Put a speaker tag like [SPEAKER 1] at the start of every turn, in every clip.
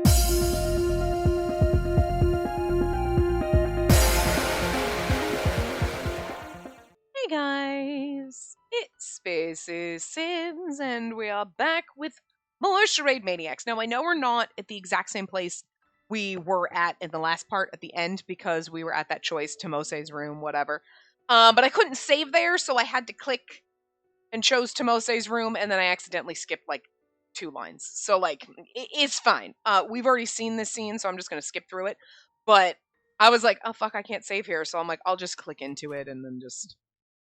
[SPEAKER 1] Hey guys, it's Spaces Sims, and we are back with more Charade Maniacs. Now, I know we're not at the exact same place we were at in the last part at the end because we were at that choice, Tomose's room, whatever. But I couldn't save there, so I had to click and chose Tomose's room, and then I accidentally skipped like 2 lines. So, like, it's fine. We've already seen this scene, so I'm just gonna skip through it. But I was like, oh fuck, I can't save here, so I'm like, I'll just click into it and then just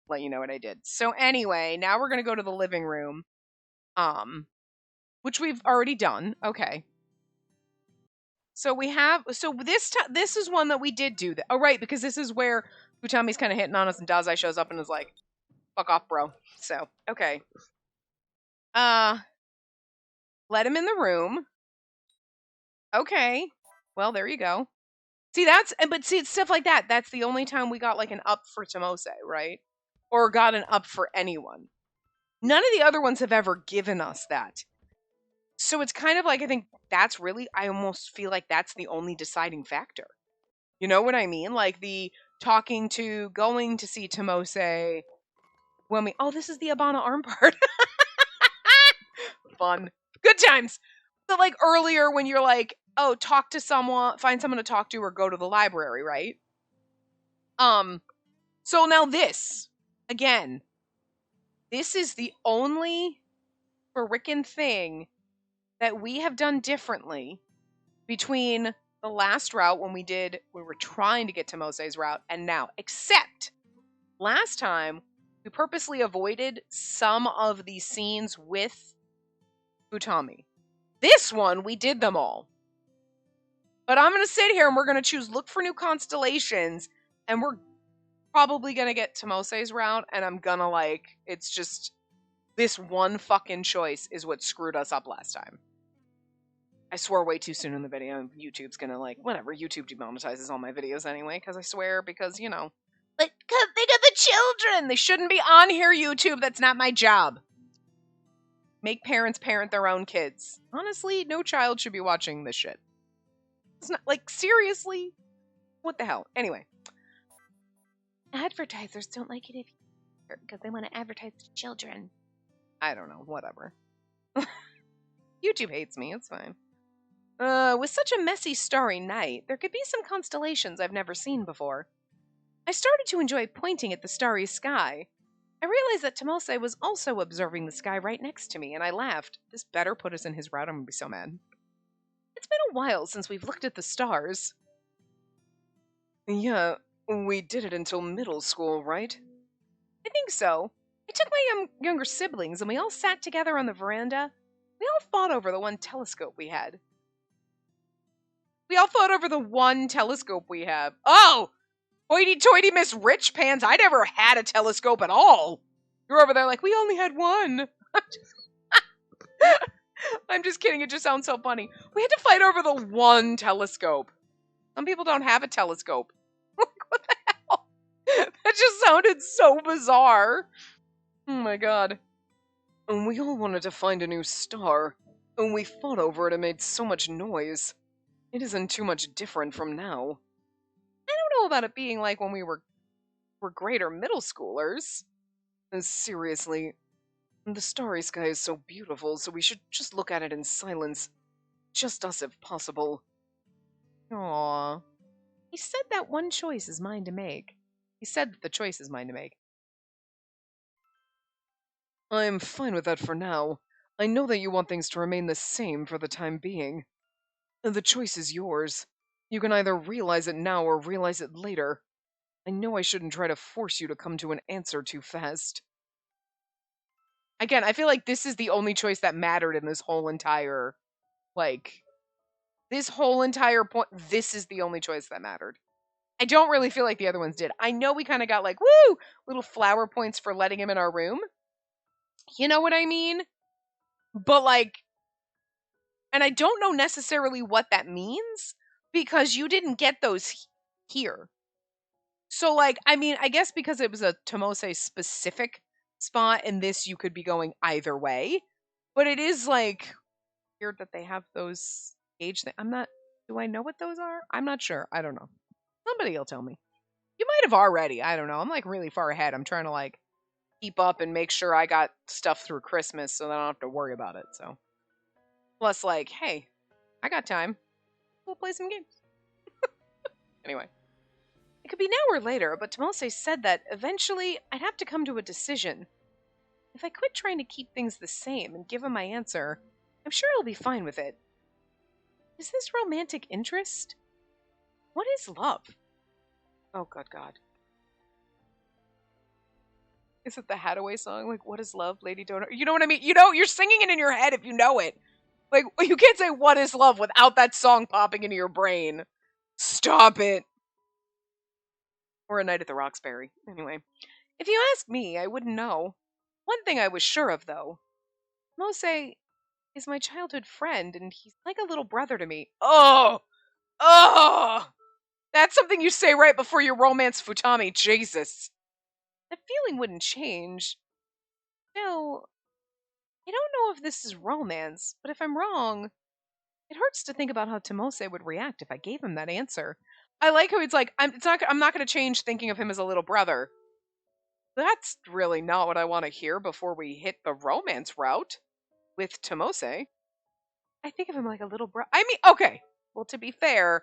[SPEAKER 1] let you know what I did. So anyway, now we're gonna go to the living room, which we've already done. Okay. So we have this is one that we did do. Oh right, because this is where Utami's kind of hitting on us, and Dazai shows up and is like, "Fuck off, bro." So okay. Let him in the room. Okay. Well, there you go. See, it's stuff like that. That's the only time we got like an up for Tomose, right? Or got an up for anyone. None of the other ones have ever given us that. So it's kind of like, I think that's really, I almost feel like that's the only deciding factor. You know what I mean? Like the going to see Tomose when we, oh, this is the Abana arm part. Fun. Good times. So like earlier when you're like, oh, talk to someone, find someone to talk to or go to the library, right? So now this, again, this is the only frickin' thing that we have done differently between the last route when we were trying to get to Mose's route and now, except last time we purposely avoided some of the scenes with Utami. This one, we did them all. But I'm going to sit here and we're going to choose look for new constellations, and we're probably going to get to Mose's route, and I'm going to like, it's just, this one fucking choice is what screwed us up last time. I swore way too soon in the video. YouTube's gonna like, whatever, YouTube demonetizes all my videos anyway, because I swear, because, you know. Like, think of the children! They shouldn't be on here, YouTube. That's not my job. Make parents parent their own kids. Honestly, no child should be watching this shit. It's not, like, seriously? What the hell? Anyway. Advertisers don't like it because they want to advertise to children. I don't know, whatever. YouTube hates me, it's fine. With such a messy, starry night, there could be some constellations I've never seen before. I started to enjoy pointing at the starry sky. I realized that Tomose was also observing the sky right next to me, and I laughed. This better put us in his route. I'm gonna be so mad. It's been a while since we've looked at the stars. Yeah, we did it until middle school, right? I think so. I took my younger siblings, and we all sat together on the veranda. We all fought over the one telescope we had. We all fought over the one telescope we have. Oh! Hoity-toity Miss Rich Pants, I never had a telescope at all. You're over there like, we only had one. I'm just kidding, it just sounds so funny. We had to fight over the one telescope. Some people don't have a telescope. What the hell? That just sounded so bizarre. Oh my god. And we all wanted to find a new star. And we fought over it and made so much noise. It isn't too much different from now. I don't know about it being like when we were greater middle schoolers. And seriously, the starry sky is so beautiful, so we should just look at it in silence. Just us if possible. Aww. He said that one choice is mine to make. He said that the choice is mine to make. I'm fine with that for now. I know that you want things to remain the same for the time being. The choice is yours. You can either realize it now or realize it later. I know I shouldn't try to force you to come to an answer too fast. Again, I feel like this is the only choice that mattered in this whole entire, this whole entire point. This is the only choice that mattered. I don't really feel like the other ones did. I know we kind of got like, woo, little flower points for letting him in our room. You know what I mean? But like, and I don't know necessarily what that means because you didn't get those here. So like, I mean, I guess because it was a Tomose specific spot and this you could be going either way. But it is like weird that they have those age thing. Do I know what those are? I'm not sure. I don't know. Somebody will tell me. You might have already. I don't know. I'm like really far ahead. I'm trying to like keep up and make sure I got stuff through Christmas so that I don't have to worry about it. So, plus, like, hey, I got time. We'll play some games. Anyway, it could be now or later, but Tomose said that eventually I'd have to come to a decision. If I quit trying to keep things the same and give him my answer, I'm sure he'll be fine with it. Is this romantic interest? What is love? Oh, good God. Is it the Hadaway song? Like, what is love, Lady Donor? You know what I mean? You know, you're singing it in your head if you know it. Like, you can't say what is love without that song popping into your brain. Stop it. Or A Night at the Roxbury. Anyway, if you ask me, I wouldn't know. One thing I was sure of, though. Mose is my childhood friend, and he's like a little brother to me. Oh! Oh! That's something you say right before you romance Futami. Jesus. That feeling wouldn't change. Still, I don't know if this is romance, but if I'm wrong, it hurts to think about how Tomose would react if I gave him that answer. I like how he's like, I'm not going to change thinking of him as a little brother. That's really not what I want to hear before we hit the romance route with Tomose. I think of him like a little brother. I mean, okay. Well, to be fair,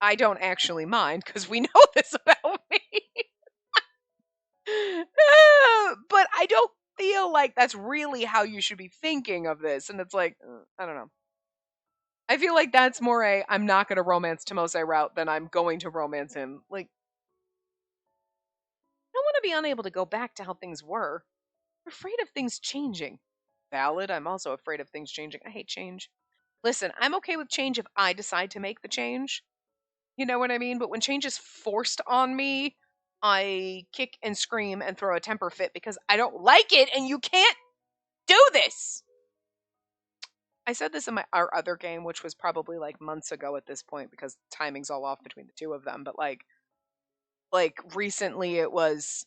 [SPEAKER 1] I don't actually mind because we know this about me. But I don't feel like that's really how you should be thinking of this. And it's like, I don't know. I feel like that's more I'm not going to romance Tomose route than I'm going to romance him. Like, I don't want to be unable to go back to how things were. I'm afraid of things changing. Valid. I'm also afraid of things changing. I hate change. Listen, I'm okay with change if I decide to make the change. You know what I mean? But when change is forced on me, I kick and scream and throw a temper fit because I don't like it and you can't do this. I said this in our other game, which was probably like months ago at this point because timing's all off between the two of them. But like recently it was,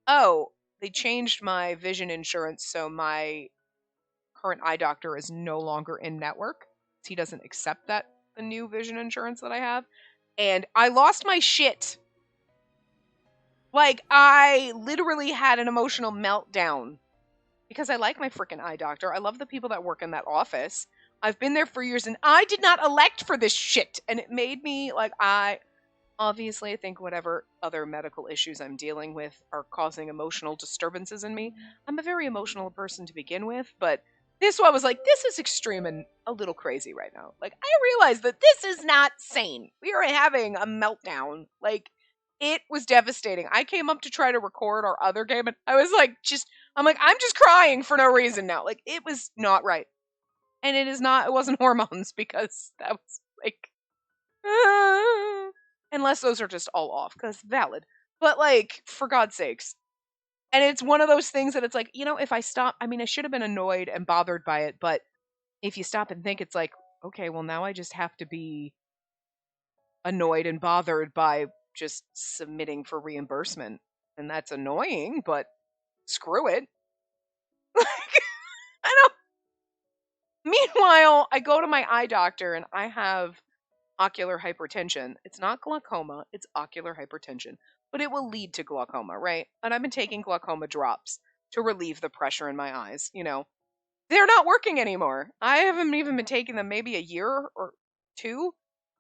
[SPEAKER 1] oh, they changed my vision insurance. So my current eye doctor is no longer in network. He doesn't accept the new vision insurance that I have. And I lost my shit. Like, I literally had an emotional meltdown because I like my freaking eye doctor. I love the people that work in that office. I've been there for years and I did not elect for this shit. And it made me like, obviously, I think whatever other medical issues I'm dealing with are causing emotional disturbances in me. I'm a very emotional person to begin with, but this one was like, this is extreme and a little crazy right now. Like, I realize that this is not sane. We are having a meltdown. Like, it was devastating. I came up to try to record our other game and I was like, I'm just crying for no reason now. Like, it was not right. And it wasn't hormones because that was like, unless those are just all off, because valid. But like, for God's sakes. And it's one of those things that it's like, if I stop, I mean, I should have been annoyed and bothered by it, but if you stop and think, it's like, okay, well, now I just have to be annoyed and bothered by just submitting for reimbursement. And that's annoying, but screw it. Like, I don't. Meanwhile, I go to my eye doctor and I have ocular hypertension. It's not glaucoma, it's ocular hypertension, but it will lead to glaucoma, right? And I've been taking glaucoma drops to relieve the pressure in my eyes, They're not working anymore. I haven't even been taking them maybe a year or two,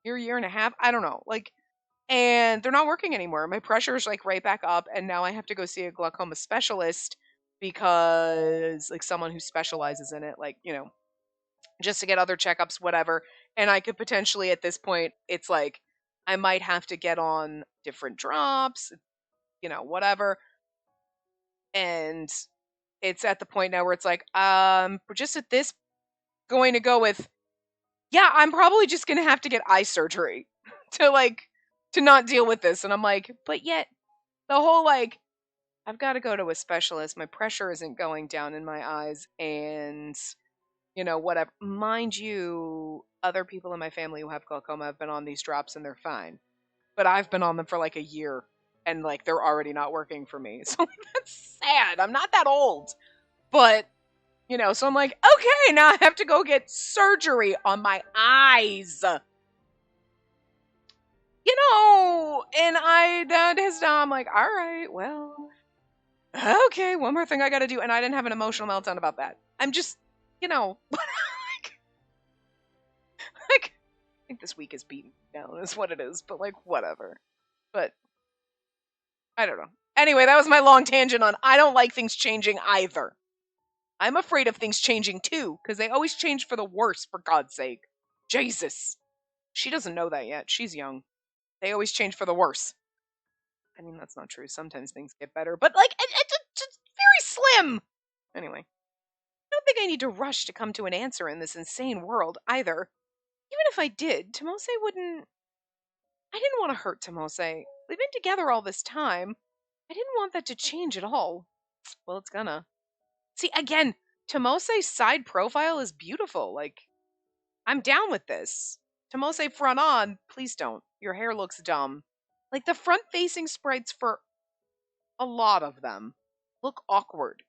[SPEAKER 1] year and a half, I don't know. Like, and they're not working anymore. My pressure is like right back up and now I have to go see a glaucoma specialist because like someone who specializes in it, like, just to get other checkups, whatever. And I could potentially, at this point, it's like, I might have to get on different drops, whatever. And it's at the point now where it's like, we're just at this going to go with, yeah, I'm probably just going to have to get eye surgery to not deal with this. And I'm like, but yet the whole, like, I've got to go to a specialist. My pressure isn't going down in my eyes. And whatever. Mind you, other people in my family who have glaucoma have been on these drops and they're fine. But I've been on them for like a year and like they're already not working for me. So like, that's sad. I'm not that old. But, You know, so I'm like, okay, now I have to go get surgery on my eyes. You know, and I'm like, all right, well, okay, one more thing I gotta do. And I didn't have an emotional meltdown about that. I'm just, you know, like, I think this week is beaten down, is what it is, but like, whatever. But I don't know. Anyway, that was my long tangent on I don't like things changing either. I'm afraid of things changing too, because they always change for the worse, for God's sake. Jesus. She doesn't know that yet. She's young. They always change for the worse. I mean, that's not true. Sometimes things get better, but like, it's very slim. Anyway, I don't think I need to rush to come to an answer in this insane world either. Even if I did, Tomose wouldn't. I didn't want to hurt Tomose. We've been together all this time. I didn't want that to change at all. Well, it's gonna. See, again, Tomose's side profile is beautiful. Like, I'm down with this. Tomose front on, please don't. Your hair looks dumb. Like, the front facing sprites for a lot of them look awkward.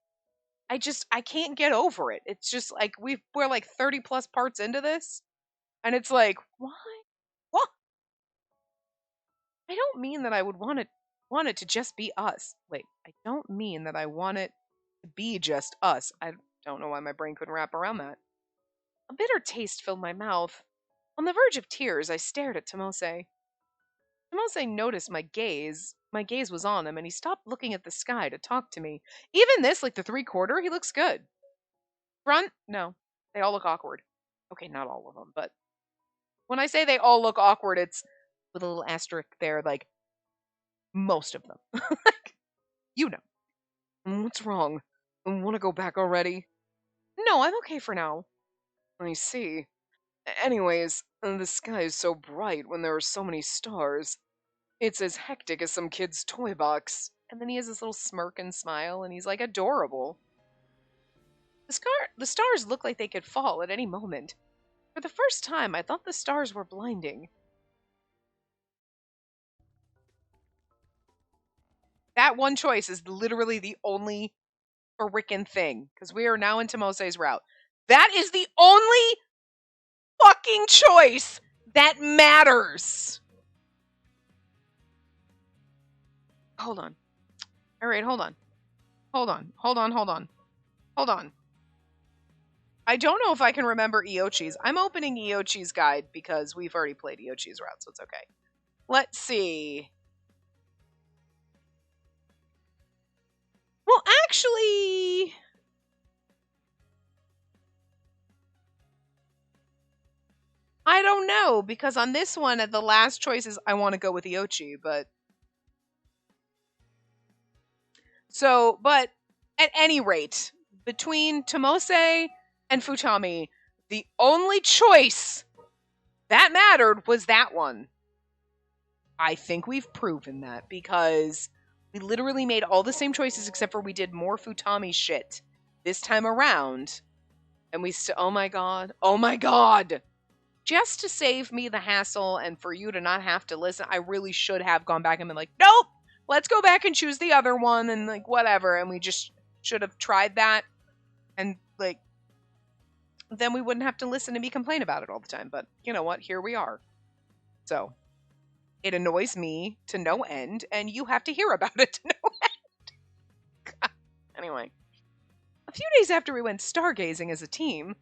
[SPEAKER 1] I can't get over it. It's just like we're like 30 plus parts into this, and it's like, why? What? I don't mean that I would want it to just be us. Wait, I don't mean that I want it to be just us. I don't know why my brain couldn't wrap around that. A bitter taste filled my mouth. On the verge of tears, I stared at Tomose. Tomose noticed my gaze. My gaze was on him, and he stopped looking at the sky to talk to me. Even this, like the 3/4, he looks good. Front? No. They all look awkward. Okay, not all of them, but when I say they all look awkward, it's with a little asterisk there, like, most of them. Like, you know. What's wrong? Want to go back already? No, I'm okay for now. I see. Anyways, the sky is so bright when there are so many stars. It's as hectic as some kid's toy box. And then he has this little smirk and smile, and he's like adorable. The stars look like they could fall at any moment. For the first time, I thought the stars were blinding. That one choice is literally the only frickin' thing, because we are now in Tomose's route. That is the only fucking choice that matters. Hold on. All right, hold on. Hold on. I don't know if I can remember Iochi's. I'm opening Iochi's guide because we've already played Iochi's route, so it's okay. Let's see. Well, actually, I don't know, because on this one, at the last choices, I want to go with Iochi, but at any rate, between Tomose and Futami, the only choice that mattered was that one. I think we've proven that, because we literally made all the same choices except for we did more Futami shit this time around. And we still, oh my god. Just to save me the hassle and for you to not have to listen, I really should have gone back and been like, nope, let's go back and choose the other one and like whatever. And we just should have tried that. And like, then we wouldn't have to listen to me complain about it all the time. But you know what? Here we are. So it annoys me to no end, and you have to hear about it to no end. Anyway, a few days after we went stargazing as a team,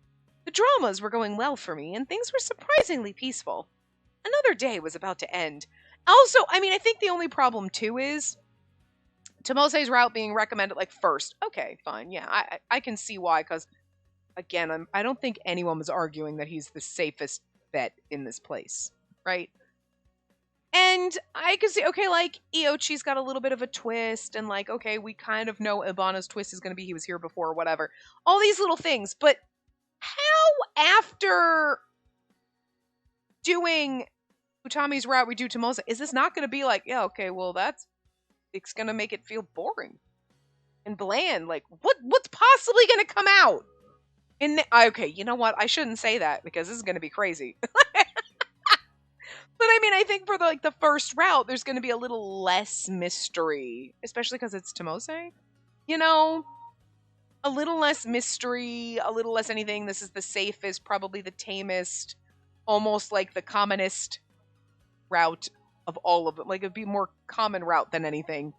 [SPEAKER 1] the dramas were going well for me, and things were surprisingly peaceful. Another day was about to end. Also, I mean, I think the only problem too is Tomose's route being recommended like first. Okay, fine, yeah, I can see why, because again, I don't think anyone was arguing that he's the safest bet in this place, right? And I could see, okay, like, Iochi's got a little bit of a twist, and like, okay, we kind of know Ibana's twist is going to be he was here before or whatever. All these little things, but how after doing Utami's route we do Tomose, is this not going to be like, yeah, okay, well, it's going to make it feel boring and bland. Like, what's possibly going to come out? Okay, you know what? I shouldn't say that, because this is going to be crazy. But I mean, I think for the first route, there's going to be a little less mystery, especially because it's Tomose, you know? a little less mystery, a little less anything. This is the safest, probably the tamest, almost like the commonest route of all of them. Like it'd be more common route than anything,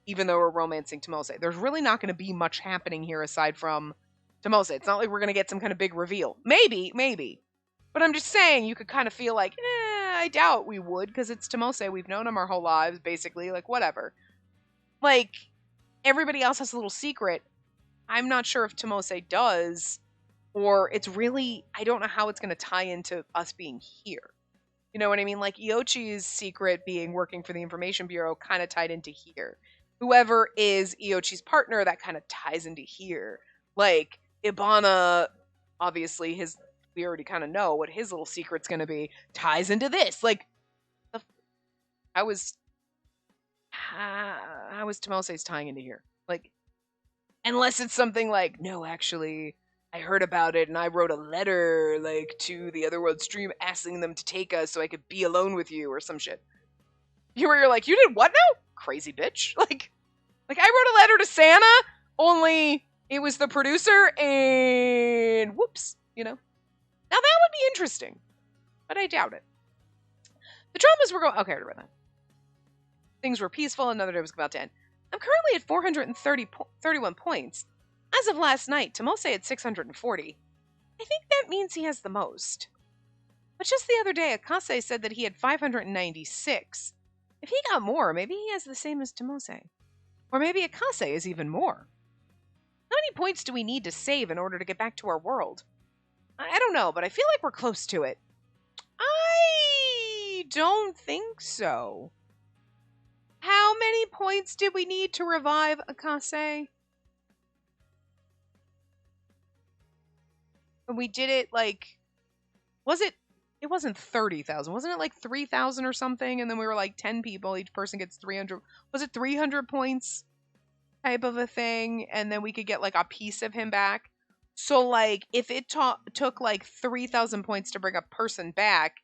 [SPEAKER 1] even though we're romancing Tomose. There's really not going to be much happening here aside from Tomose. It's not like we're going to get some kind of big reveal. Maybe, maybe. But I'm just saying, you could kind of feel like, I doubt we would, because it's Tomose. We've known him our whole lives, basically. Like, whatever. Like, everybody else has a little secret. I'm not sure if Tomose does, or it's really, I don't know how it's going to tie into us being here. You know what I mean? Like, Iochi's secret being working for the Information Bureau kind of tied into here. Whoever is Iochi's partner, that kind of ties into here. Like, Ibana, obviously, we already kind of know what his little secret's going to be, ties into this. Like, how is Tomose's tying into here? Like, unless it's something like, no, actually, I heard about it and I wrote a letter, like, to the Otherworld stream asking them to take us so I could be alone with you or some shit. You're like, you did what now? Crazy bitch. Like I wrote a letter to Santa, only it was the producer and whoops, you know? Now that would be interesting, but I doubt it. The dramas were going, okay, I already read that. Things were peaceful, another day was about to end. I'm currently at 431 points. As of last night, Tomose had 640. I think that means he has the most. But just the other day, Akase said that he had 596. If he got more, maybe he has the same as Tomose. Or maybe Akase is even more. How many points do we need to save in order to get back to our world? I don't know, but I feel like we're close to it. I don't think so. How many points did we need to revive Akase? And we did it like, it wasn't 30,000. Wasn't it like 3,000 or something? And then we were like 10 people. Each person gets 300. Was it 300 points type of a thing? And then we could get like a piece of him back. So like if it took like 3,000 points to bring a person back,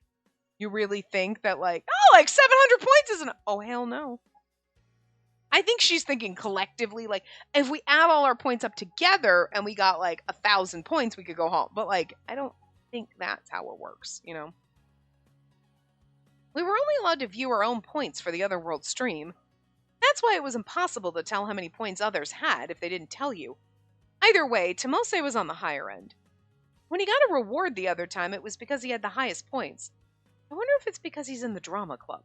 [SPEAKER 1] you really think that like, oh, like 700 points isn't, oh, hell no. I think she's thinking collectively, like, if we add all our points up together and we got like 1,000 points, we could go home. But like, I don't think that's how it works, you know? We were only allowed to view our own points for the Otherworld stream. That's why it was impossible to tell how many points others had if they didn't tell you. Either way, Tomose was on the higher end. When he got a reward the other time, it was because he had the highest points. I wonder if it's because he's in the drama club.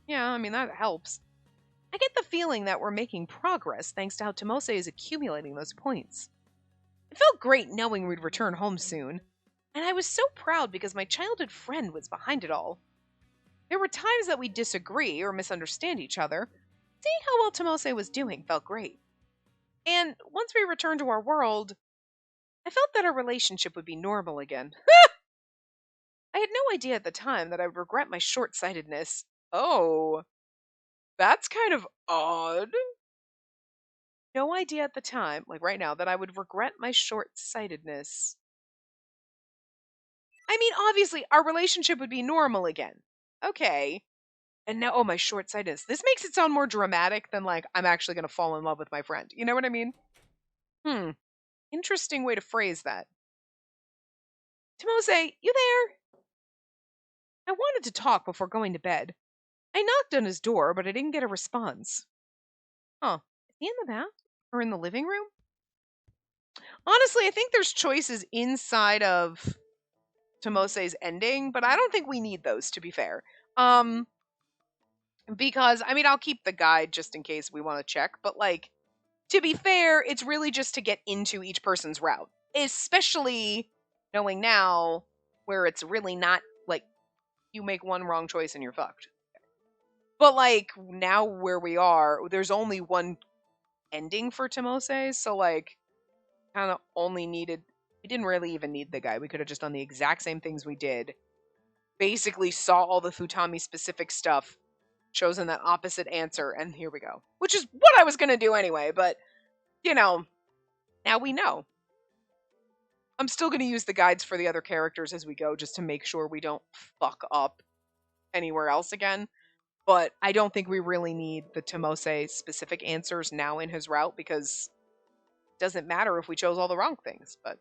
[SPEAKER 1] Yeah, I mean, that helps. I get the feeling that we're making progress thanks to how Tomose is accumulating those points. It felt great knowing we'd return home soon, and I was so proud because my childhood friend was behind it all. There were times that we'd disagree or misunderstand each other. Seeing how well Tomose was doing felt great. And once we returned to our world, I felt that our relationship would be normal again. I had no idea at the time that I would regret my short-sightedness. Oh, that's kind of odd. No idea at the time, like right now, that I would regret my short-sightedness. I mean, obviously, our relationship would be normal again. Okay. And now, oh, my short-sightedness. This makes it sound more dramatic than, like, I'm actually going to fall in love with my friend. You know what I mean? Interesting way to phrase that. Tomose, you there? I wanted to talk before going to bed. I knocked on his door, but I didn't get a response. Huh. Is he in the bath? Or in the living room? Honestly, I think there's choices inside of Tomose's ending, but I don't think we need those, to be fair. Because, I mean, I'll keep the guide just in case we want to check, but, like, to be fair, it's really just to get into each person's route. Especially knowing now where it's really not, like, you make one wrong choice and you're fucked. But, like, now where we are, there's only one ending for Tomose, so, like, kind of only needed, we didn't really even need the guy. We could have just done the exact same things we did. Basically saw all the Futami specific stuff, chosen that opposite answer, and here we go. Which is what I was going to do anyway, but, you know, now we know. I'm still going to use the guides for the other characters as we go, just to make sure we don't fuck up anywhere else again. But I don't think we really need the Tomose specific answers now in his route, because doesn't matter if we chose all the wrong things, but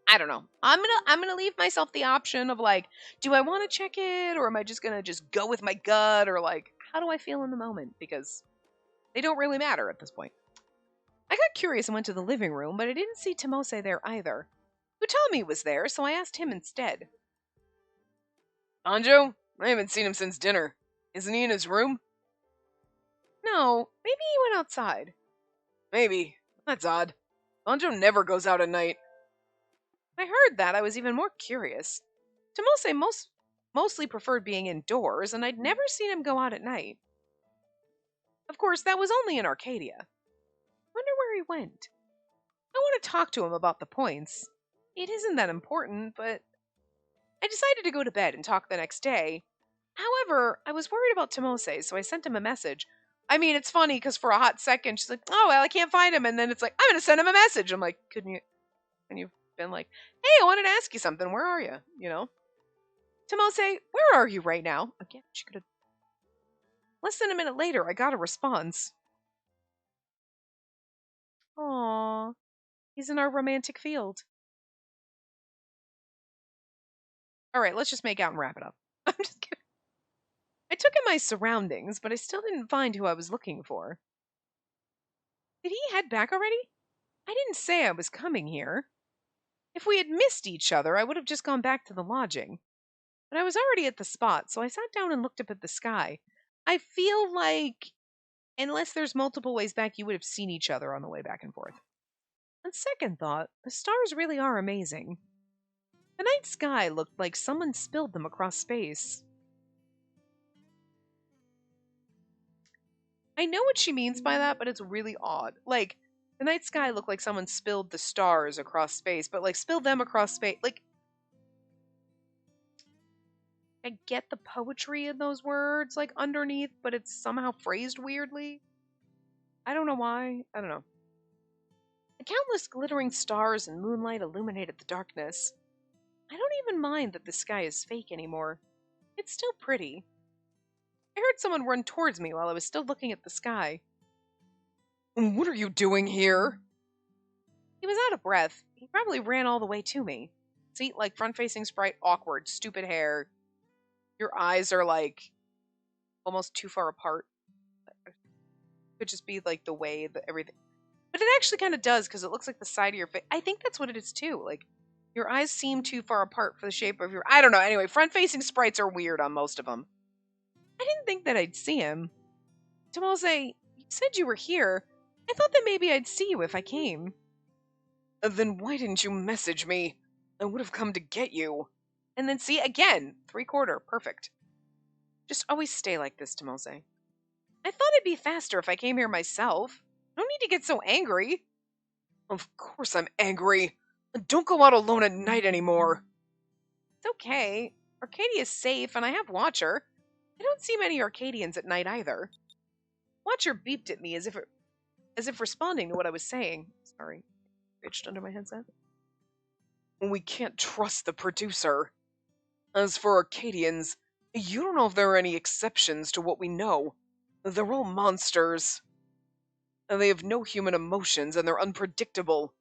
[SPEAKER 1] I don't know. I'm gonna leave myself the option of like, do I want to check it, or am I just gonna just go with my gut, or like, how do I feel in the moment? Because they don't really matter at this point. I got curious and went to the living room, but I didn't see Tomose there either. Utami was there, so I asked him instead. Anjo? I haven't seen him since dinner. Isn't he in his room? No, maybe he went outside. Maybe. That's odd. Anjo never goes out at night. I heard that, I was even more curious. Tomose mostly preferred being indoors, and I'd never seen him go out at night. Of course, that was only in Arcadia. Wonder where he went. I want to talk to him about the points. It isn't that important, but I decided to go to bed and talk the next day. However, I was worried about Tomose, so I sent him a message. I mean, it's funny because for a hot second, she's like, oh, well, I can't find him. And then it's like, I'm going to send him a message. I'm like, couldn't you been like, hey, I wanted to ask you something. Where are you? You know? Tomose, where are you right now? Again, she could have. Less than a minute later, I got a response. Aww, he's in our romantic field. All right, let's just make out and wrap it up. I'm just kidding. I took in my surroundings, but I still didn't find who I was looking for. Did he head back already? I didn't say I was coming here. If we had missed each other, I would have just gone back to the lodging. But I was already at the spot, so I sat down and looked up at the sky. I feel like, unless there's multiple ways back, you would have seen each other on the way back and forth. On second thought, the stars really are amazing. The night sky looked like someone spilled them across space. I know what she means by that, but it's really odd. Like, the night sky looked like someone spilled the stars across space, but like spilled them across space. Like, I get the poetry in those words, like underneath, but it's somehow phrased weirdly. I don't know why. I don't know. The countless glittering stars and moonlight illuminated the darkness. I don't even mind that the sky is fake anymore. It's still pretty. I heard someone run towards me while I was still looking at the sky. What are you doing here? He was out of breath. He probably ran all the way to me. See, like front-facing sprite, awkward, stupid hair. Your eyes are like almost too far apart. Could just be like the way that everything. But it actually kind of does because it looks like the side of your face. I think that's what it is too. Like your eyes seem too far apart for the shape of your. I don't know. Anyway, front-facing sprites are weird on most of them. I didn't think that I'd see him. Tomose, you said you were here. I thought that maybe I'd see you if I came. Then why didn't you message me? I would have come to get you. And then see, again, 3/4, perfect. Just always stay like this, Tomose. I thought it'd be faster if I came here myself. No need to get so angry. Of course I'm angry. Don't go out alone at night anymore. It's okay. Arcadia's safe, and I have Watcher. I don't see many Arcadians at night either. Watcher beeped at me as if responding to what I was saying. Sorry. Itched under my headset. We can't trust the producer. As for Arcadians, you don't know if there are any exceptions to what we know. They're all monsters. They have no human emotions and they're unpredictable.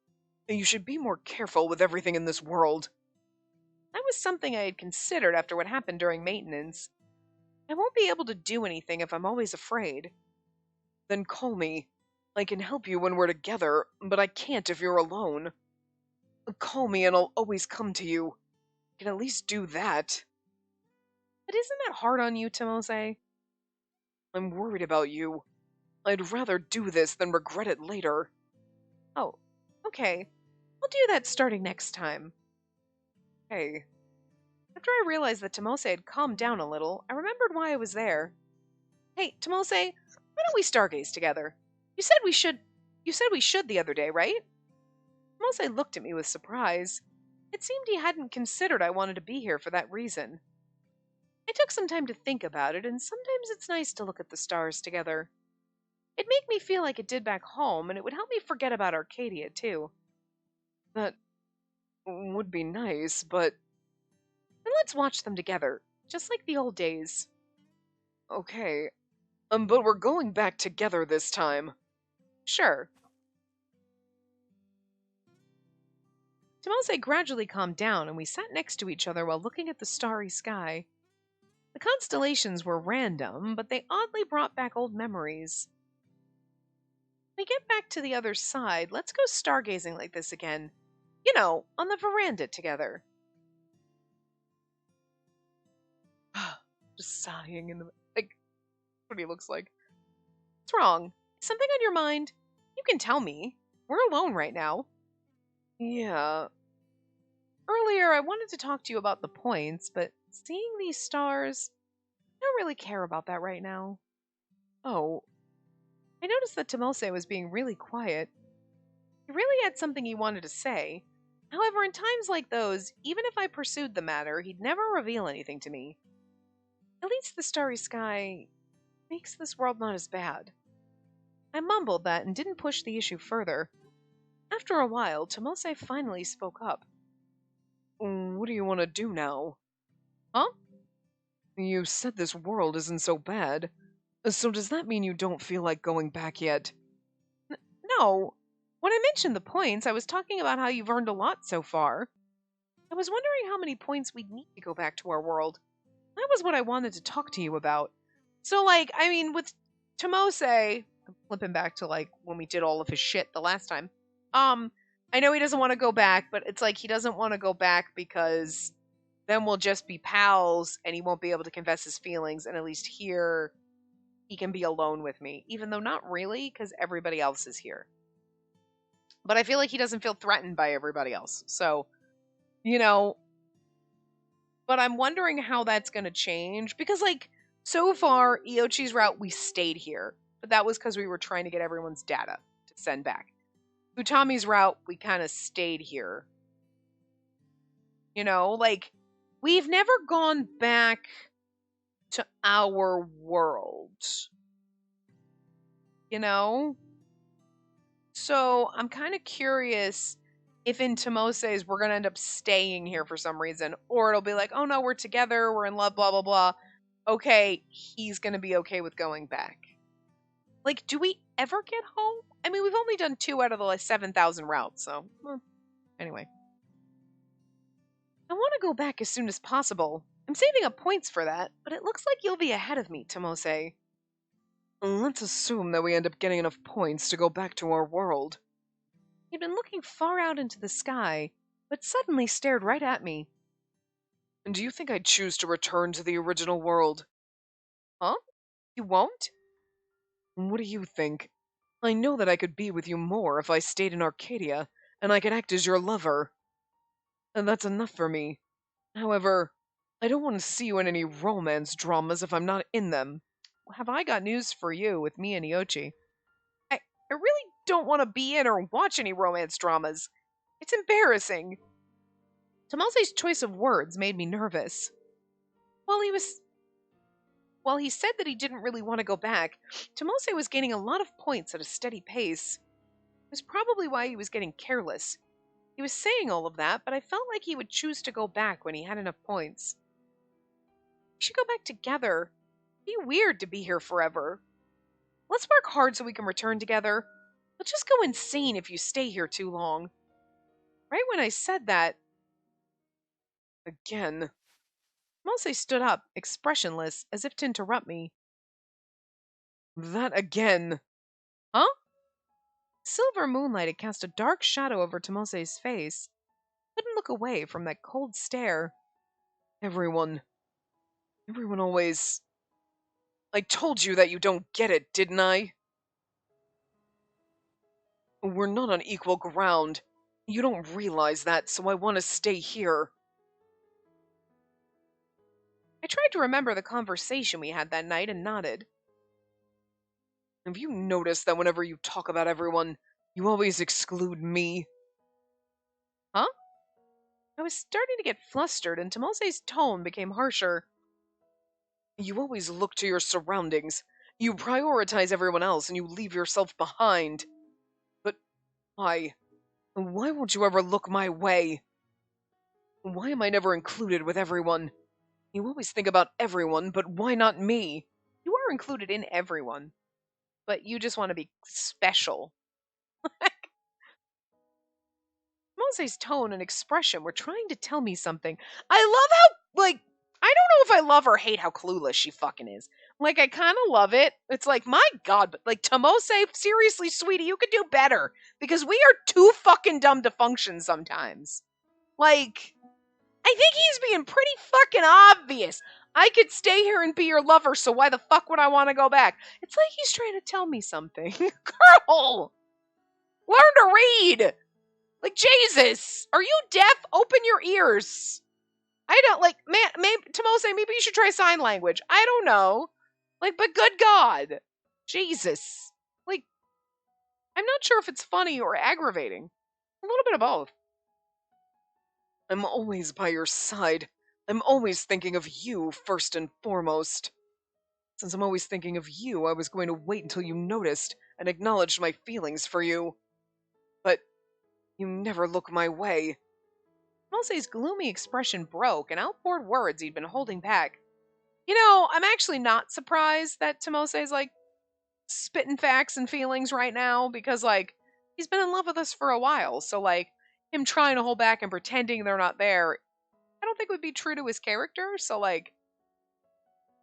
[SPEAKER 1] You should be more careful with everything in this world. That was something I had considered after what happened during maintenance. I won't be able to do anything if I'm always afraid. Then call me. I can help you when we're together, but I can't if you're alone. Call me and I'll always come to you. I can at least do that. But isn't that hard on you, Tomose? I'm worried about you. I'd rather do this than regret it later. Oh, okay. I'll do that starting next time. Hey. After I realized that Tomose had calmed down a little, I remembered why I was there. Hey, Tomose, why don't we stargaze together? You said we should the other day, right? Tomose looked at me with surprise. It seemed he hadn't considered I wanted to be here for that reason. I took some time to think about it, and sometimes it's nice to look at the stars together. It'd make me feel like it did back home, and it would help me forget about Arcadia, too. That would be nice, but... Then let's watch them together, just like the old days. Okay, but we're going back together this time. Sure. Tomose gradually calmed down, and we sat next to each other while looking at the starry sky. The constellations were random, but they oddly brought back old memories. When we get back to the other side, let's go stargazing like this again. You know, on the veranda together. Just sighing in the like what he looks like. What's wrong? Something on your mind? You can tell me. We're alone right now. Yeah. Earlier I wanted to talk to you about the points, but seeing these stars, I don't really care about that right now. Oh, I noticed that Tomose was being really quiet. He really had something he wanted to say. However, in times like those, even if I pursued the matter, he'd never reveal anything to me. At least the starry sky makes this world not as bad. I mumbled that and didn't push the issue further. After a while, Tomose finally spoke up. What do you want to do now? Huh? You said this world isn't so bad. So does that mean you don't feel like going back yet? No. When I mentioned the points, I was talking about how you've earned a lot so far. I was wondering how many points we'd need to go back to our world. That was what I wanted to talk to you about. So, with Tomose, I'm flipping back to, when we did all of his shit the last time. I know he doesn't want to go back, but it's like he doesn't want to go back because then we'll just be pals and he won't be able to confess his feelings, and at least here he can be alone with me, even though not really, because everybody else is here. But I feel like he doesn't feel threatened by everybody else. So, but I'm wondering how that's going to change, because, so far, Iochi's route, we stayed here, but that was because we were trying to get everyone's data to send back. Utami's route, we kind of stayed here. We've never gone back to our world. So I'm kind of curious if in Tomose's we're going to end up staying here for some reason, or it'll be like, oh no, we're together, we're in love, blah, blah, blah. Okay, he's going to be okay with going back. Do we ever get home? I mean, we've only done 2 out of the 7,000 routes, so anyway. I want to go back as soon as possible. I'm saving up points for that, but it looks like you'll be ahead of me, Tomose. Let's assume that we end up getting enough points to go back to our world. He'd been looking far out into the sky, but suddenly stared right at me. Do you think I'd choose to return to the original world? Huh? You won't? What do you think? I know that I could be with you more if I stayed in Arcadia, and I could act as your lover. And that's enough for me. However, I don't want to see you in any romance dramas if I'm not in them. Have I got news for you with me and Iochi? I really don't want to be in or watch any romance dramas. It's embarrassing. Tomose's choice of words made me nervous. While he said that he didn't really want to go back, Tomose was gaining a lot of points at a steady pace. It was probably why he was getting careless. He was saying all of that, but I felt like he would choose to go back when he had enough points. We should go back together. It'd be weird to be here forever. Let's work hard so we can return together. You'll just go insane if you stay here too long. Right when I said that... Again. Mose stood up, expressionless, as if to interrupt me. That again. Huh? Silver moonlight had cast a dark shadow over Tomose's face. Couldn't look away from that cold stare. Everyone always... I told you that you don't get it, didn't I? We're not on equal ground. You don't realize that, so I want to stay here. I tried to remember the conversation we had that night and nodded. Have you noticed that whenever you talk about everyone, you always exclude me? Huh? I was starting to get flustered, and Tomose's tone became harsher. You always look to your surroundings. You prioritize everyone else, and you leave yourself behind. But why? Why won't you ever look my way? Why am I never included with everyone? You always think about everyone, but why not me? You are included in everyone, but you just want to be special. Tomose's tone and expression were trying to tell me something. I love how, like, I don't know if I love or hate how clueless she fucking is. Like, I kind of love it. It's like, my God, but like, Tomose, seriously, sweetie, you could do better. Because we are too fucking dumb to function sometimes. Like, I think he's being pretty fucking obvious. I could stay here and be your lover, so why the fuck would I want to go back? It's like he's trying to tell me something. Girl! Learn to read! Like, Jesus! Are you deaf? Open your ears! I don't, like, man, maybe, Tomose, maybe you should try sign language. I don't know. Like, but good God. Jesus. Like, I'm not sure if it's funny or aggravating. A little bit of both. I'm always by your side. I'm always thinking of you first and foremost. Since I'm always thinking of you, I was going to wait until you noticed and acknowledged my feelings for you. But you never look my way. Tomose's gloomy expression broke and outpoured words he'd been holding back. You know, I'm actually not surprised that Tomose's, like, spitting facts and feelings right now, because, like, he's been in love with us for a while, so, like, him trying to hold back and pretending they're not there, I don't think would be true to his character, so, like,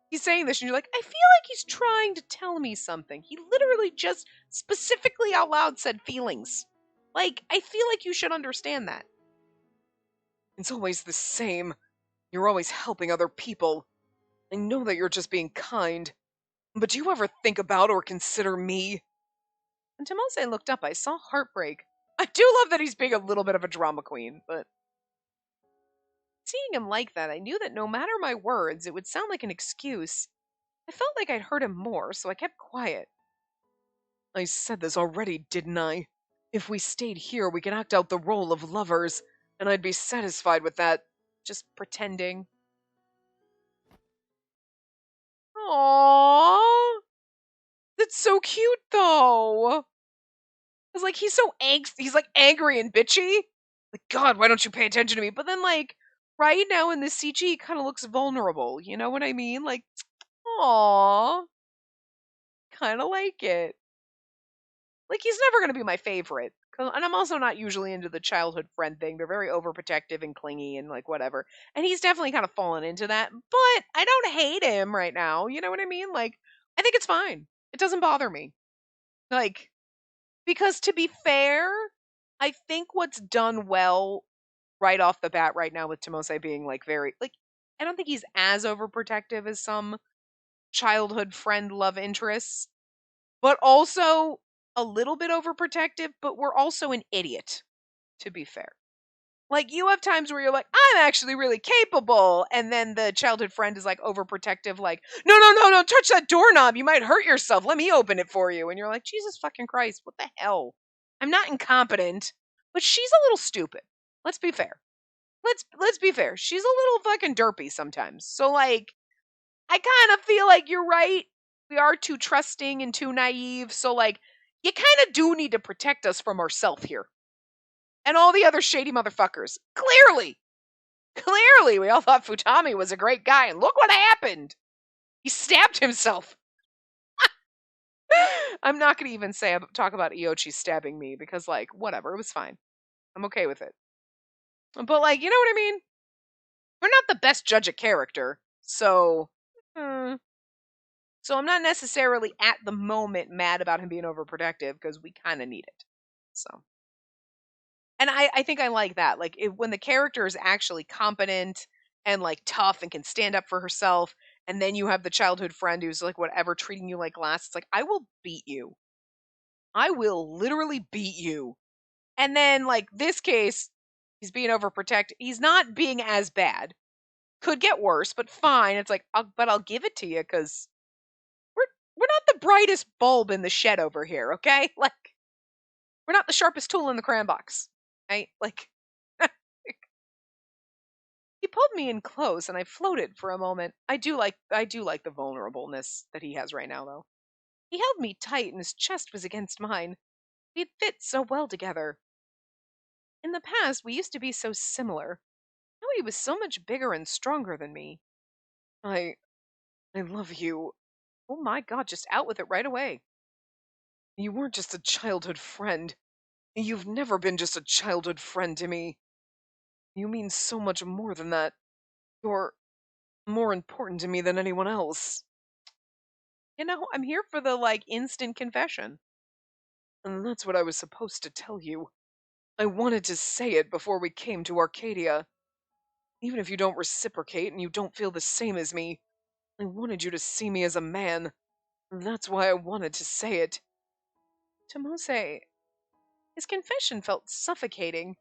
[SPEAKER 1] he's saying this and you're like, I feel like he's trying to tell me something. He literally just specifically out loud said feelings. Like, I feel like you should understand that. It's always the same. You're always helping other people. I know that you're just being kind. But do you ever think about or consider me? When Tomose looked up, I saw heartbreak. I do love that he's being a little bit of a drama queen, but seeing him like that, I knew that no matter my words, it would sound like an excuse. I felt like I'd hurt him more, so I kept quiet. I said this already, didn't I? If we stayed here, we could act out the role of lovers, and I'd be satisfied with that. Just pretending. Aww. That's so cute, though. It's like, he's so he's like angry and bitchy. Like, God, why don't you pay attention to me? But then, like, right now in the CG, he kind of looks vulnerable. You know what I mean? Like, aww. Kind of like it. Like, he's never going to be my favorite. And I'm also not usually into the childhood friend thing. They're very overprotective and clingy and, like, whatever. And he's definitely kind of fallen into that. But I don't hate him right now. You know what I mean? Like, I think it's fine. It doesn't bother me. Like, because to be fair, I think what's done well right off the bat right now with Tomose being, like, very, like, I don't think he's as overprotective as some childhood friend love interests, but also a little bit overprotective, but we're also an idiot, to be fair. Like, you have times where you're like, I'm actually really capable, and then the childhood friend is, like, overprotective, like, no, no, no, don't touch that doorknob, you might hurt yourself, let me open it for you. And you're like, Jesus fucking Christ, what the hell? I'm not incompetent, but she's a little stupid. Let's be fair. Let's be fair. She's a little fucking derpy sometimes. So, like, I kind of feel like you're right. We are too trusting and too naive. So, like, you kind of do need to protect us from ourselves here. And all the other shady motherfuckers. Clearly, we all thought Futami was a great guy, and look what happened. He stabbed himself. I'm not going to even talk about Iochi stabbing me, because, like, whatever, it was fine. I'm okay with it. But, like, you know what I mean? We're not the best judge of character, so so I'm not necessarily at the moment mad about him being overprotective, because we kind of need it. So, and I think I like that. Like, when the character is actually competent and, like, tough and can stand up for herself, and then you have the childhood friend who's, like, whatever, treating you like glass. It's like, I will beat you. I will literally beat you. And then, like, this case, he's being overprotected. He's not being as bad. Could get worse, but fine. It's like, but I'll give it to you, because we're not the brightest bulb in the shed over here, okay? Like, we're not the sharpest tool in the crayon box, right? Like, he pulled me in close, and I floated for a moment. I do like the vulnerableness that he has right now, though. He held me tight, and his chest was against mine. We'd fit so well together. In the past, we used to be so similar. Now he was so much bigger and stronger than me. I love you. Oh my God, just out with it right away. You weren't just a childhood friend. You've never been just a childhood friend to me. You mean so much more than that. You're more important to me than anyone else. I'm here for the, instant confession. And that's what I was supposed to tell you. I wanted to say it before we came to Arcadia. Even if you don't reciprocate and you don't feel the same as me, I wanted you to see me as a man. That's why I wanted to say it. Tomose, his confession felt suffocating.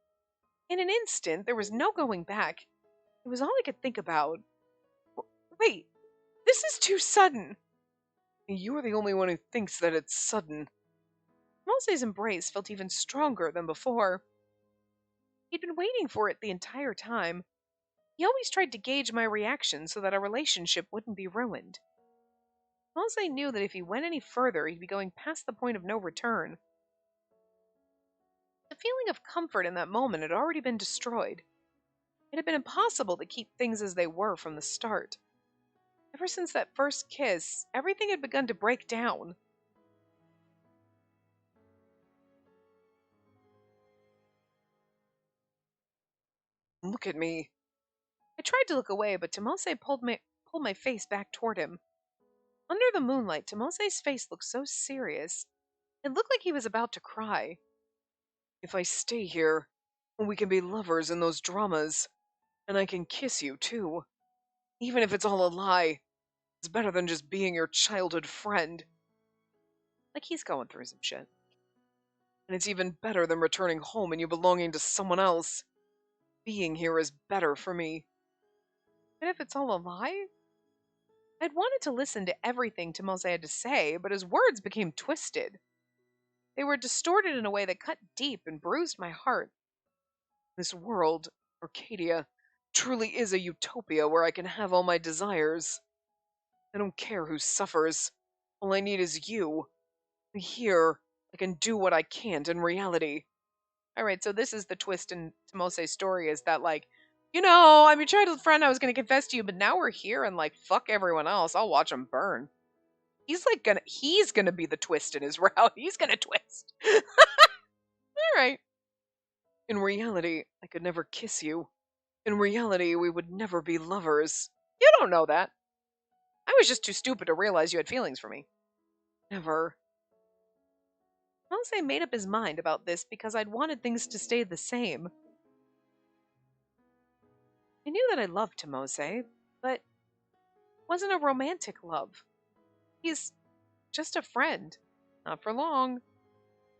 [SPEAKER 1] In an instant, there was no going back. It was all I could think about. Wait, this is too sudden. You're the only one who thinks that it's sudden. Tomose's embrace felt even stronger than before. He'd been waiting for it the entire time. He always tried to gauge my reaction so that our relationship wouldn't be ruined. Tomose knew that if he went any further, he'd be going past the point of no return. The feeling of comfort in that moment had already been destroyed. It had been impossible to keep things as they were from the start. Ever since that first kiss, everything had begun to break down. Look at me. I tried to look away, but Tomose pulled my face back toward him. Under the moonlight, Tomose's face looked so serious. It looked like he was about to cry. If I stay here, we can be lovers in those dramas, and I can kiss you, too. Even if it's all a lie, it's better than just being your childhood friend. Like he's going through some shit. And it's even better than returning home and you belonging to someone else. Being here is better for me. And if it's all a lie? I'd wanted to listen to everything Tomose had to say, but his words became twisted. They were distorted in a way that cut deep and bruised my heart. This world, Arcadia, truly is a utopia where I can have all my desires. I don't care who suffers. All I need is you. Here, I can do what I can't in reality. Alright, so this is the twist in Tomose's story, is that, I'm your childhood friend, I was gonna confess to you, but now we're here and, fuck everyone else, I'll watch him burn. He's gonna be the twist in his route. He's gonna twist. Alright. In reality, I could never kiss you. In reality, we would never be lovers. You don't know that. I was just too stupid to realize you had feelings for me. Never. Tomose made up his mind about this because I'd wanted things to stay the same. I knew that I loved Tomose, but it wasn't a romantic love. He's just a friend. Not for long.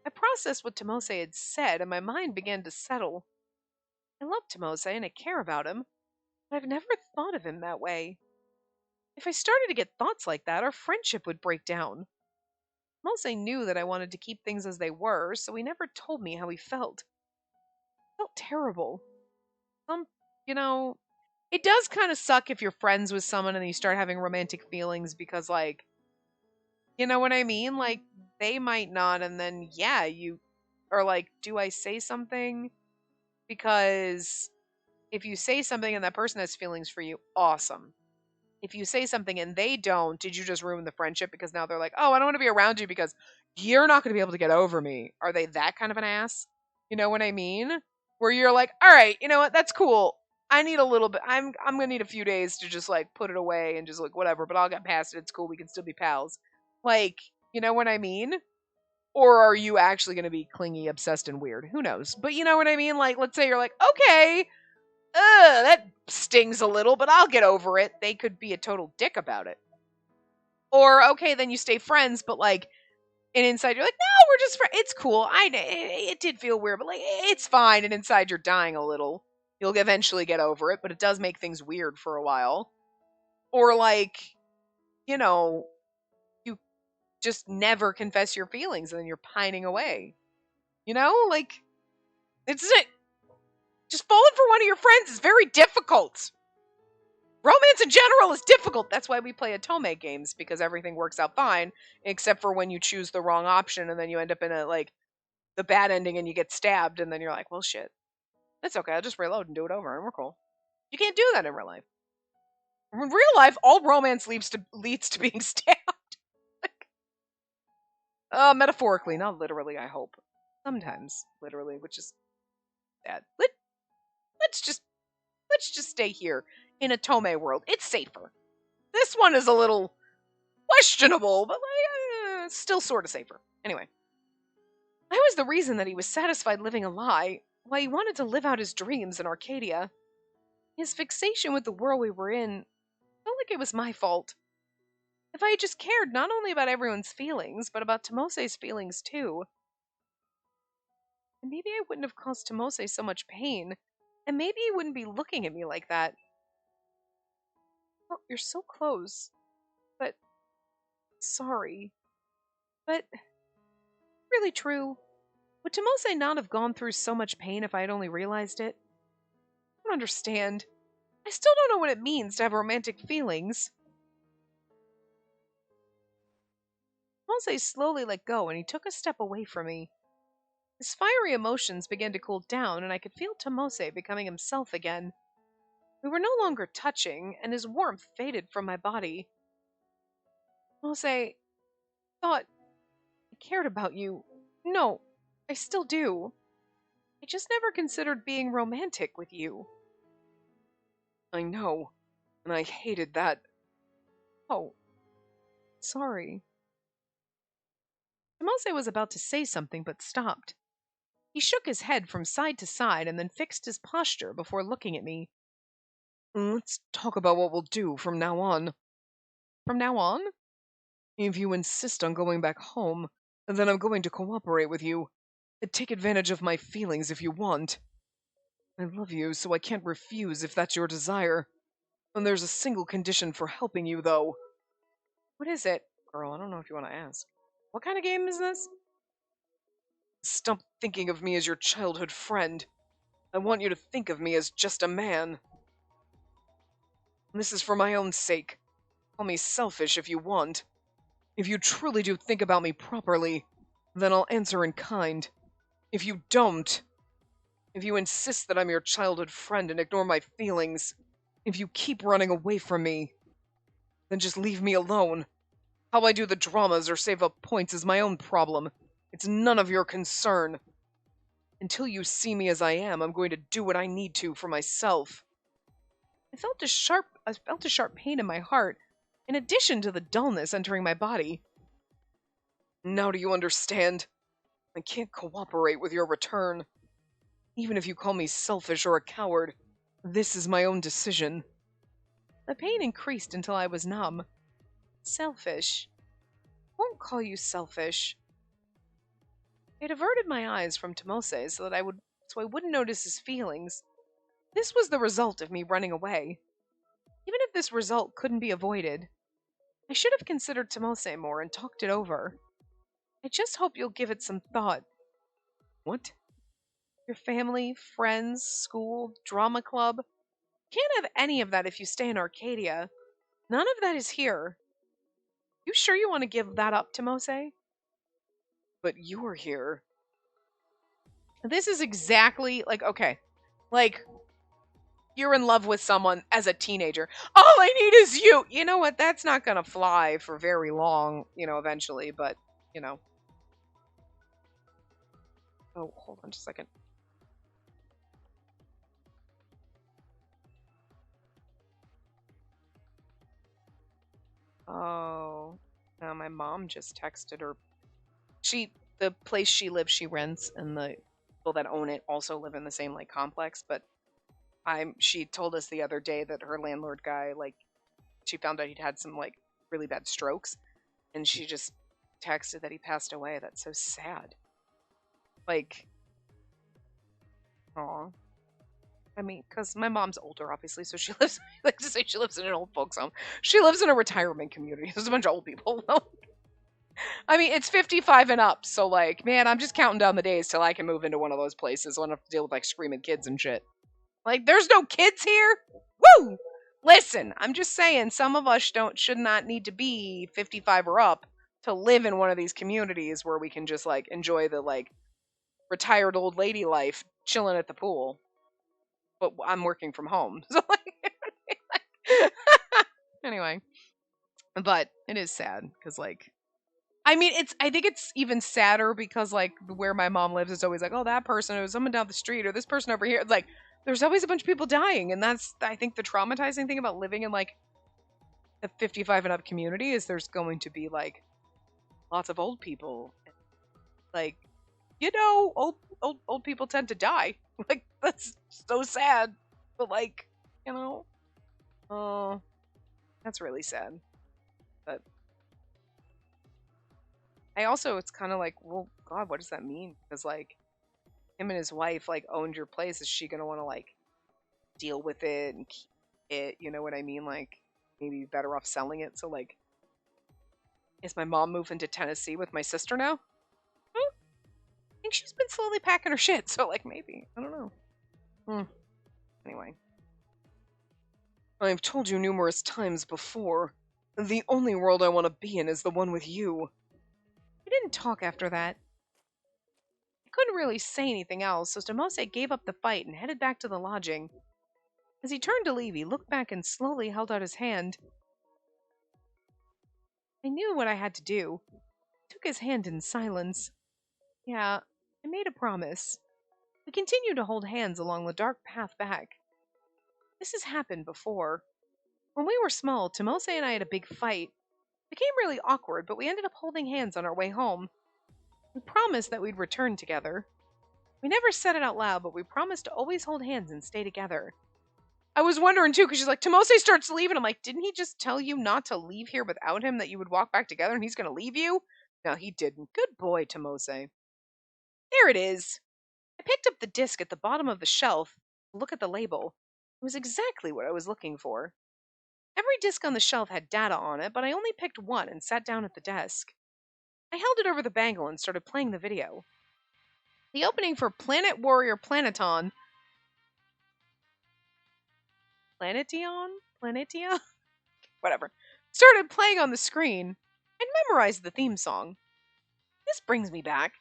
[SPEAKER 1] I processed what Tomose had said, and my mind began to settle. I love Tomose, and I care about him, but I've never thought of him that way. If I started to get thoughts like that, our friendship would break down. Tomose knew that I wanted to keep things as they were, so he never told me how he felt. It felt terrible. Some, you know, it does kind of suck if you're friends with someone and you start having romantic feelings because, you know what I mean? They might not, and then, yeah, you are like, do I say something? Because if you say something and that person has feelings for you, awesome. If you say something and they don't, did you just ruin the friendship because now they're like, oh, I don't want to be around you because you're not going to be able to get over me? Are they that kind of an ass? You know what I mean? Where you're like, all right, you know what? That's cool. I need a little bit. I'm gonna need a few days to just put it away and just whatever. But I'll get past it. It's cool. We can still be pals. You know what I mean? Or are you actually gonna be clingy, obsessed, and weird? Who knows? But you know what I mean? Let's say you're like, okay, that stings a little, but I'll get over it. They could be a total dick about it. Or okay, then you stay friends, but and inside you're like, no, we're just friends. It's cool. It did feel weird, but it's fine. And inside you're dying a little. You'll eventually get over it, but it does make things weird for a while. Or you know, you just never confess your feelings and then you're pining away. You know, it's it. Just falling for one of your friends is very difficult. Romance in general is difficult. That's why we play Atome games, because everything works out fine, except for when you choose the wrong option and then you end up in the bad ending and you get stabbed and then you're like, well, shit. That's okay. I'll just reload and do it over and we're cool. You can't do that in real life. In real life, all romance leads to being stabbed. Metaphorically, not literally, I hope. Sometimes, literally, which is sad. Let's just stay here in a Tome world. It's safer. This one is a little questionable, but like, still sort of safer. Anyway, I was the reason that he was satisfied living a lie, why he wanted to live out his dreams in Arcadia. His fixation with the world we were in felt like it was my fault. If I had just cared not only about everyone's feelings, but about Tomose's feelings too, maybe I wouldn't have caused Tomose so much pain, and maybe he wouldn't be looking at me like that. Oh, you're so close. But sorry. But really true. Would Tomose not have gone through so much pain if I had only realized it? I don't understand. I still don't know what it means to have romantic feelings. Tomose slowly let go and he took a step away from me. His fiery emotions began to cool down and I could feel Tomose becoming himself again. We were no longer touching, and his warmth faded from my body. Tomose, thought I cared about you. No, I still do. I just never considered being romantic with you. I know, and I hated that. Oh, sorry. Tomose was about to say something but stopped. He shook his head from side to side and then fixed his posture before looking at me. Let's talk about what we'll do from now on. From now on? If you insist on going back home, then I'm going to cooperate with you. Take advantage of my feelings if you want. I love you, so I can't refuse if that's your desire. And there's a single condition for helping you, though. What is it? Girl, I don't know if you want to ask. What kind of game is this? Stop thinking of me as your childhood friend. I want you to think of me as just a man. This is for my own sake. Call me selfish if you want. If you truly do think about me properly, then I'll answer in kind. If you don't, if you insist that I'm your childhood friend and ignore my feelings, if you keep running away from me, then just leave me alone. How I do the dramas or save up points is my own problem. It's none of your concern. Until you see me as I am, I'm going to do what I need to for myself. I felt a sharp pain in my heart, in addition to the dullness entering my body. Now do you understand? I can't cooperate with your return. Even if you call me selfish or a coward, this is my own decision. The pain increased until I was numb. Selfish. I won't call you selfish. I had averted my eyes from Tomose so I wouldn't notice his feelings. This was the result of me running away. Even if this result couldn't be avoided, I should have considered Tomose more and talked it over. I just hope you'll give it some thought. What? Your family, friends, school, drama club. Can't have any of that if you stay in Arcadia. None of that is here. You sure you want to give that up, Tomose? But you're here. This is exactly okay. Like, you're in love with someone as a teenager. All I need is you. You know what? That's not going to fly for very long, eventually, but, Oh, hold on just a second. Oh, no, my mom just texted her. The place she lives, she rents, and the people that own it also live in the same, complex, but she told us the other day that her landlord guy, she found out he'd had some, really bad strokes, and she just texted that he passed away. That's so sad. Aw. I mean, because my mom's older, obviously, so she lives, to say she lives in an old folks' home. She lives in a retirement community. There's a bunch of old people. I mean, it's 55 and up, so, man, I'm just counting down the days till I can move into one of those places. I don't have to deal with, screaming kids and shit. There's no kids here? Woo! Listen, I'm just saying, some of us should not need to be 55 or up to live in one of these communities where we can just, enjoy the, retired old lady life chilling at the pool. But I'm working from home. So, anyway. But it is sad, because, I mean, I think it's even sadder because like where my mom lives is always like, oh, that person or someone down the street or this person over here. It's like there's always a bunch of people dying, and that's I think the traumatizing thing about living in like a 55 and up community is there's going to be like lots of old people. Like, old people tend to die. Like that's so sad. But like, you know, oh, that's really sad. But I also it's kind of like, well, God, what does that mean? Because like him and his wife like owned your place. Is she gonna want to like deal with it and keep it? You know what I mean? Like maybe better off selling it. So like, is my mom moving to Tennessee with my sister now? I think she's been slowly packing her shit. So like maybe I don't know. Anyway, I've told you numerous times before. The only world I want to be in is the one with you. We didn't talk after that. I couldn't really say anything else, so Tomose gave up the fight and headed back to the lodging. As he turned to leave, he looked back and slowly held out his hand. I knew what I had to do. I took his hand in silence. Yeah, I made a promise. We continued to hold hands along the dark path back. This has happened before. When we were small, Tomose and I had a big fight. It became really awkward, but we ended up holding hands on our way home. We promised that we'd return together. We never said it out loud, but we promised to always hold hands and stay together. I was wondering too, because she's like, Tomose starts leaving. I'm like, didn't he just tell you not to leave here without him, that you would walk back together and he's going to leave you? No, he didn't. Good boy, Tomose. There it is. I picked up the disc at the bottom of the shelf to look at the label. It was exactly what I was looking for. Every disc on the shelf had data on it, but I only picked one and sat down at the desk. I held it over the bangle and started playing the video. The opening for Planet Warrior Planeton. Planetia? Whatever. Started playing on the screen and memorized the theme song. This brings me back.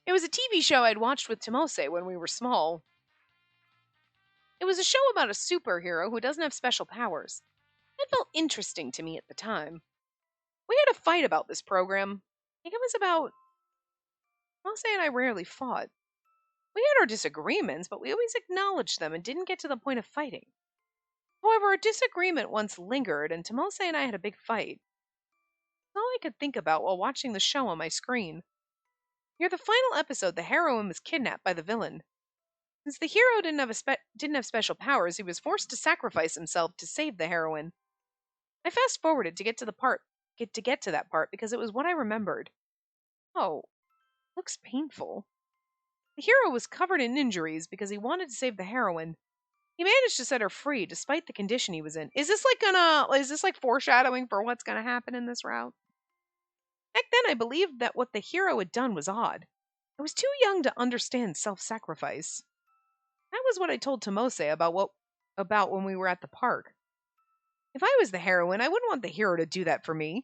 [SPEAKER 1] It was a TV show I'd watched with Tomose when we were small. It was a show about a superhero who doesn't have special powers. That felt interesting to me at the time. We had a fight about this program. I think it was about. Tomose and I rarely fought. We had our disagreements, but we always acknowledged them and didn't get to the point of fighting. However, a disagreement once lingered, and Tomose and I had a big fight. That's all I could think about while watching the show on my screen. Near the final episode, the heroine was kidnapped by the villain. Since the hero didn't have special powers, he was forced to sacrifice himself to save the heroine. I fast forwarded to get to that part because it was what I remembered. Oh, looks painful. The hero was covered in injuries because he wanted to save the heroine. He managed to set her free despite the condition he was in. Is this like foreshadowing for what's gonna happen in this route? Back then I believed that what the hero had done was odd. I was too young to understand self-sacrifice. That was what I told Tomose about when we were at the park. If I was the heroine, I wouldn't want the hero to do that for me.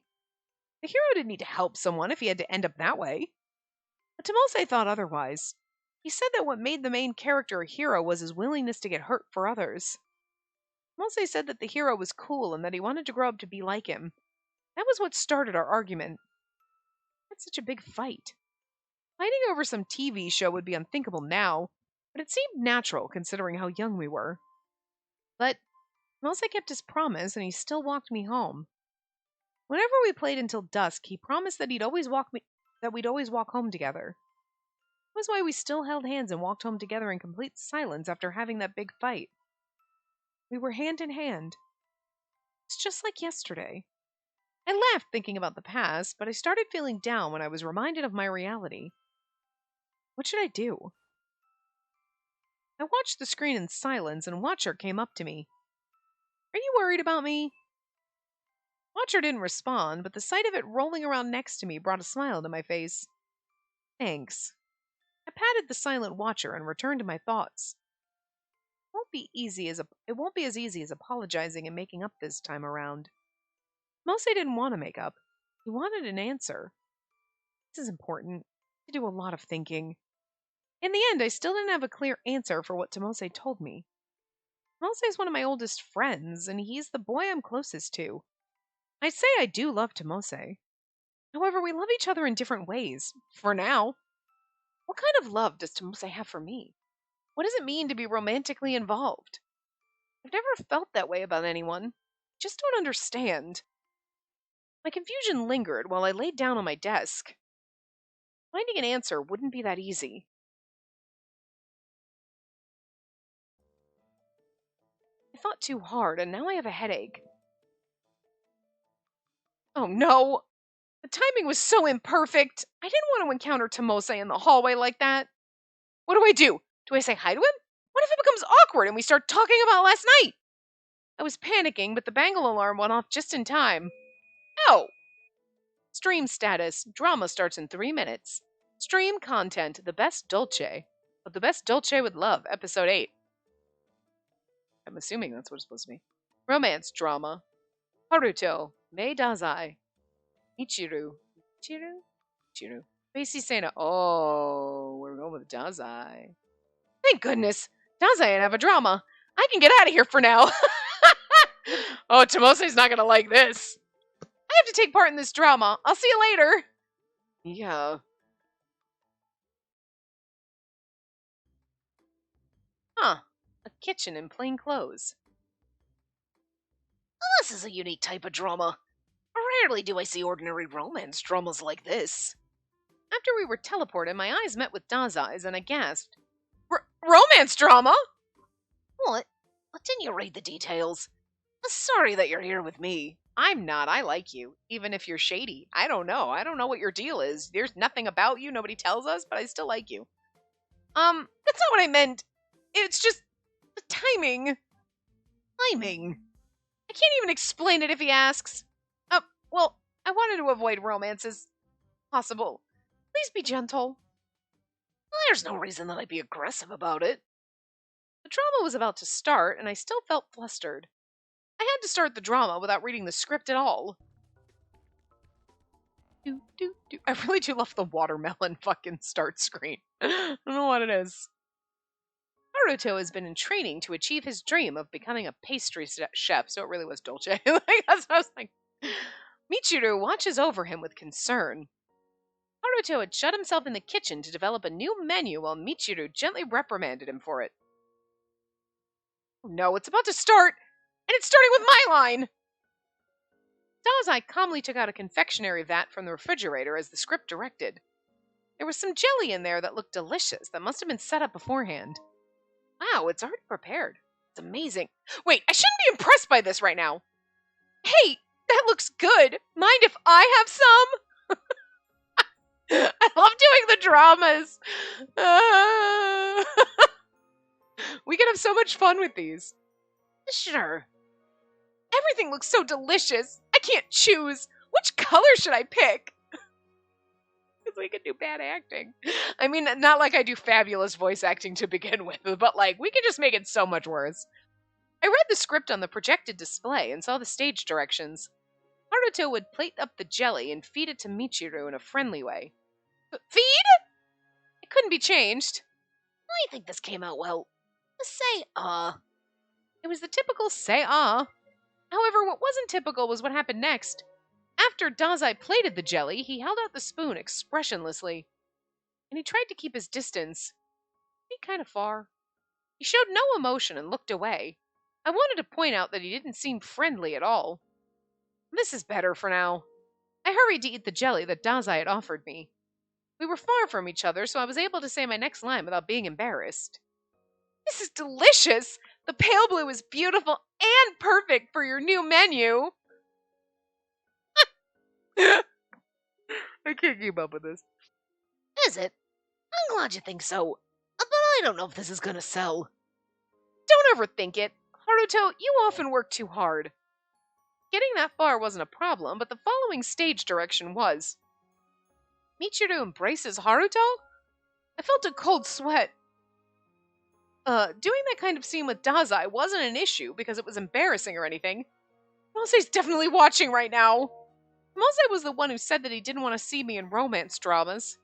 [SPEAKER 1] The hero didn't need to help someone if he had to end up that way. But Tomose thought otherwise. He said that what made the main character a hero was his willingness to get hurt for others. Tomose said that the hero was cool and that he wanted to grow up to be like him. That was what started our argument. That's such a big fight. Fighting over some TV show would be unthinkable now, but it seemed natural considering how young we were. But Tomose kept his promise and he still walked me home. Whenever we played until dusk, he promised that we'd always walk home together. That was why we still held hands and walked home together in complete silence after having that big fight. We were hand in hand. It's just like yesterday. I laughed thinking about the past, but I started feeling down when I was reminded of my reality. What should I do? I watched the screen in silence and Watcher came up to me. Are you worried about me? Watcher didn't respond, but the sight of it rolling around next to me brought a smile to my face. Thanks. I patted the silent Watcher and returned to my thoughts. It won't be as easy as apologizing and making up this time around. Mose didn't want to make up. He wanted an answer. This is important. I do a lot of thinking. In the end, I still didn't have a clear answer for what Tomose told me. Tomose is one of my oldest friends, and he's the boy I'm closest to. I'd say I do love Tomose. However, we love each other in different ways, for now. What kind of love does Tomose have for me? What does it mean to be romantically involved? I've never felt that way about anyone. Just don't understand. My confusion lingered while I laid down on my desk. Finding an answer wouldn't be that easy. I thought too hard, and now I have a headache. Oh no! The timing was so imperfect. I didn't want to encounter Tomose in the hallway like that. What do I do? Do I say hi to him? What if it becomes awkward and we start talking about last night? I was panicking, but the bangle alarm went off just in time. Oh! Stream status. Drama starts in 3 minutes. Stream content. The best Dolce. What the best Dolce would love. Episode 8. I'm assuming that's what it's supposed to be. Romance drama. Haruto. Mei Dazai. Michiru. Michiru. Macy Sena. Oh, we're going with Dazai. Thank goodness. Dazai and have a drama. I can get out of here for now. Oh, Tomose's not going to like this. I have to take part in this drama. I'll see you later. Yeah. Huh. A kitchen in plain clothes. Well, this is a unique type of drama. Rarely do I see ordinary romance dramas like this. After we were teleported, my eyes met with Dazai's and I gasped. Romance drama? What? Didn't you read the details? Sorry that you're here with me. I'm not. I like you. Even if you're shady. I don't know. I don't know what your deal is. There's nothing about you. Nobody tells us, but I still like you. That's not what I meant. It's just the timing. Timing. I can't even explain it if he asks. Well, I wanted to avoid romance as possible. Please be gentle. There's no reason that I'd be aggressive about it. The drama was about to start, and I still felt flustered. I had to start the drama without reading the script at all. I really do love the watermelon fucking start screen. I don't know what it is. Haruto has been in training to achieve his dream of becoming a pastry chef, so it really was Dolce. That's what I was like. Michiru watches over him with concern. Haruto had shut himself in the kitchen to develop a new menu while Michiru gently reprimanded him for it. Oh no, it's about to start! And it's starting with my line! Dazai calmly took out a confectionery vat from the refrigerator as the script directed. There was some jelly in there that looked delicious that must have been set up beforehand. Wow, it's already prepared. It's amazing. Wait, I shouldn't be impressed by this right now. Hey, that looks good. Mind if I have some? I love doing the dramas. We can have so much fun with these. Sure. Everything looks so delicious. I can't choose. Which color should I pick? Because we could do bad acting. I mean, not like I do fabulous voice acting to begin with, but like, we could just make it so much worse. I read the script on the projected display and saw the stage directions. Haruto would plate up the jelly and feed it to Michiru in a friendly way. Feed? It couldn't be changed. I think this came out well. Say It was the typical say However, what wasn't typical was what happened next. After Dazai plated the jelly, he held out the spoon expressionlessly. And he tried to keep his distance. Be kind of far. He showed no emotion and looked away. I wanted to point out that he didn't seem friendly at all. This is better for now. I hurried to eat the jelly that Dazai had offered me. We were far from each other, so I was able to say my next line without being embarrassed. This is delicious! The pale blue is beautiful and perfect for your new menu! I can't keep up with this. Is it? I'm glad you think so. But I don't know if this is gonna sell. Don't overthink it. Haruto, you often work too hard. Getting that far wasn't a problem, but the following stage direction was. Michiru embraces Haruto? I felt a cold sweat. Doing that kind of scene with Dazai wasn't an issue because it was embarrassing or anything. Mose's definitely watching right now. Mose was the one who said that he didn't want to see me in romance dramas.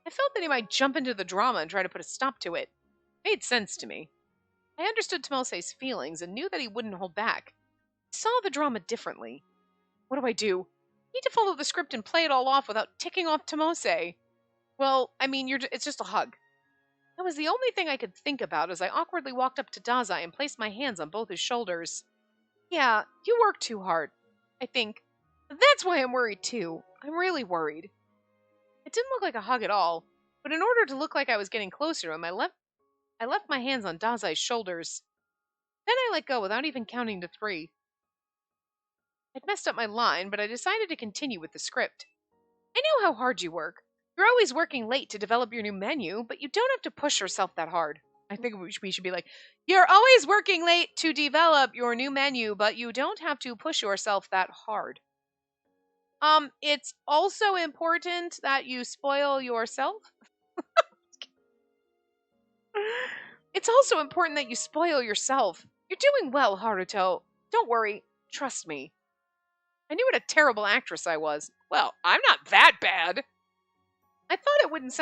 [SPEAKER 1] I felt that he might jump into the drama and try to put a stop to it. It made sense to me. I understood Tomose's feelings and knew that he wouldn't hold back. I saw the drama differently. What do? need to follow the script and play it all off without ticking off Tomose. Well, I mean, it's just a hug. That was the only thing I could think about as I awkwardly walked up to Dazai and placed my hands on both his shoulders. Yeah, you work too hard, I think. That's why I'm worried too. I'm really worried. It didn't look like a hug at all, but in order to look like I was getting closer to him, I left my hands on Dazai's shoulders. Then I let go without even counting to 3. I'd messed up my line, but I decided to continue with the script. I know how hard you work. You're always working late to develop your new menu, but you don't have to push yourself that hard. I think we should be like, you're always working late to develop your new menu, but you don't have to push yourself that hard. It's also important that you spoil yourself. It's also important that you spoil yourself. You're doing well, Haruto. Don't worry. Trust me. I knew what a terrible actress I was. Well, I'm not that bad. I thought it would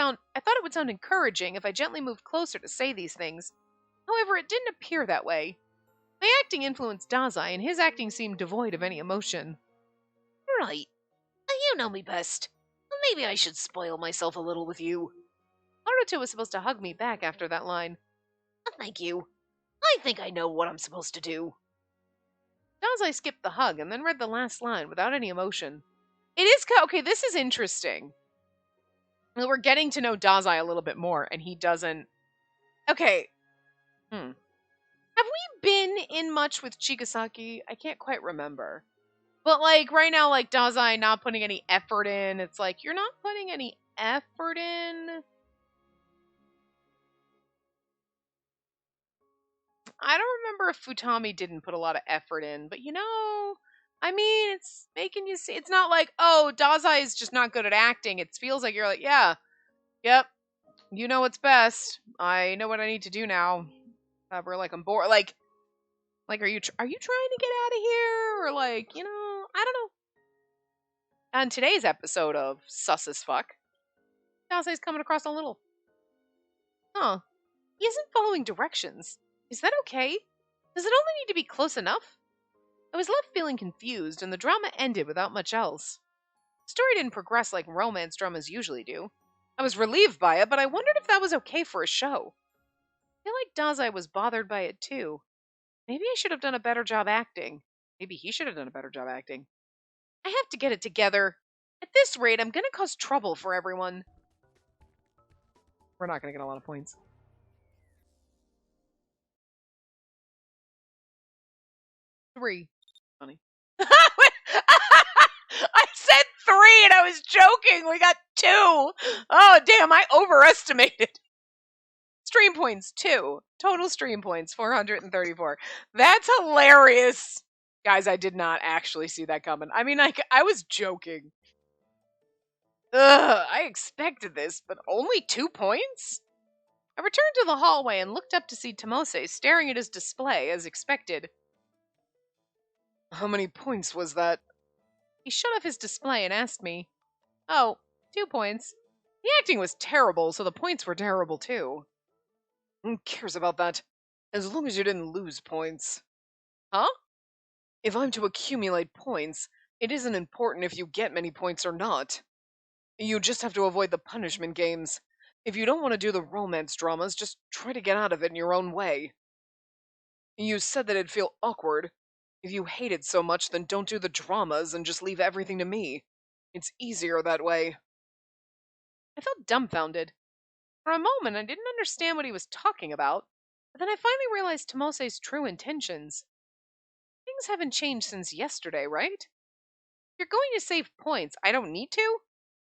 [SPEAKER 1] sound encouraging if I gently moved closer to say these things. However, it didn't appear that way. My acting influenced Dazai, and his acting seemed devoid of any emotion. Right. You know me best. Maybe I should spoil myself a little with you. Haruto was supposed to hug me back after that line. Thank you. I think I know what I'm supposed to do. Dazai skipped the hug and then read the last line without any emotion. It is... Okay, this is interesting. We're getting to know Dazai a little bit more, and he doesn't... Okay. Have we been in much with Chigasaki? I can't quite remember. But, like, right now, like, Dazai not putting any effort in. It's like, you're not putting any effort in? I don't remember if Futami didn't put a lot of effort in, but, you know... I mean, it's making you see... It's not like, oh, Dazai is just not good at acting. It feels like you're like, yeah, yep, you know what's best. I know what I need to do now. We're like, I'm bored. Like, are you trying to get out of here? Or like, you know, I don't know. On today's episode of Sus as Fuck, Dazai's coming across a little. Huh. He isn't following directions. Is that okay? Does it only need to be close enough? I was left feeling confused, and the drama ended without much else. The story didn't progress like romance dramas usually do. I was relieved by it, but I wondered if that was okay for a show. I feel like Dazai was bothered by it too. Maybe I should have done a better job acting. Maybe he should have done a better job acting. I have to get it together. At this rate, I'm gonna cause trouble for everyone. We're not gonna get a lot of points. Three. Funny. I said 3 and I was joking. We got 2. Oh, damn, I overestimated. Stream points, 2. Total stream points, 434. That's hilarious. Guys, I did not actually see that coming. I mean, I was joking. Ugh, I expected this, but only 2 points? I returned to the hallway and looked up to see Tomose staring at his display, as expected. How many points was that? He shut off his display and asked me. Oh, 2 points. The acting was terrible, so the points were terrible too. Who cares about that? As long as you didn't lose points. Huh? If I'm to accumulate points, it isn't important if you get many points or not. You just have to avoid the punishment games. If you don't want to do the romance dramas, just try to get out of it in your own way. You said that it'd feel awkward. If you hate it so much, then don't do the dramas and just leave everything to me. It's easier that way. I felt dumbfounded. For a moment, I didn't understand what he was talking about, but then I finally realized Tomose's true intentions. Things haven't changed since yesterday, right? If you're going to save points, I don't need to?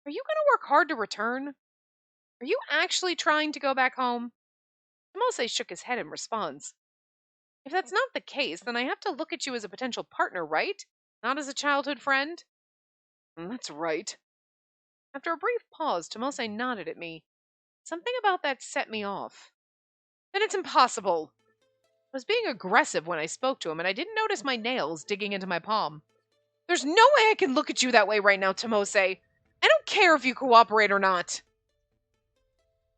[SPEAKER 1] Are you going to work hard to return? Are you actually trying to go back home? Tomose shook his head in response. If that's not the case, then I have to look at you as a potential partner, right? Not as a childhood friend? That's right. After a brief pause, Tomose nodded at me. Something about that set me off. Then it's impossible. I was being aggressive when I spoke to him, and I didn't notice my nails digging into my palm. There's no way I can look at you that way right now, Tomose. I don't care if you cooperate or not.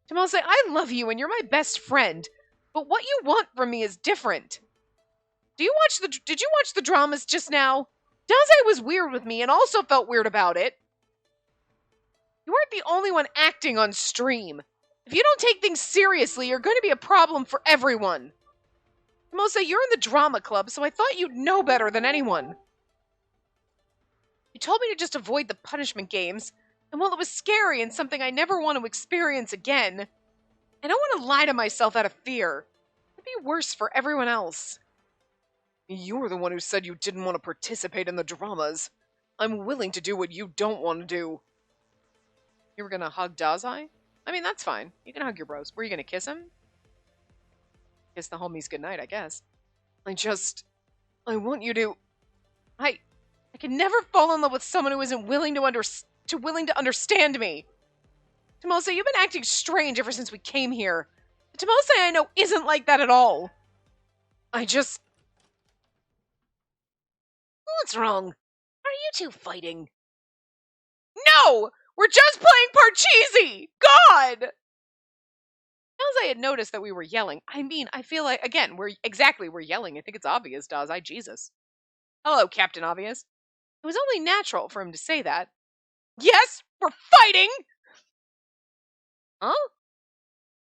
[SPEAKER 1] Tomose, I love you, and you're my best friend. But what you want from me is different. Did you watch the dramas just now? Dazai was weird with me and also felt weird about it. You aren't the only one acting on stream. If you don't take things seriously, you're going to be a problem for everyone. Tomose, you're in the drama club, so I thought you'd know better than anyone. You told me to just avoid the punishment games, and while it was scary and something I never want to experience again, I don't want to lie to myself out of fear. It'd be worse for everyone else. You're the one who said you didn't want to participate in the dramas. I'm willing to do what you don't want to do. You were gonna hug Dazai? I mean, that's fine. You can hug your bros. Were you gonna kiss him? Kiss the homies goodnight, I guess. I want you to... I can never fall in love with someone who isn't willing to understand me. Tomose, you've been acting strange ever since we came here. The Tomose I know isn't like that at all. What's wrong? Are you two fighting? No! We're just playing Parcheesi! God! Dazai had noticed that we were yelling. I mean, I feel like, again, we're yelling. I think it's obvious, Dazai. Jesus. Hello, Captain Obvious. It was only natural for him to say that. Yes, we're fighting! Huh?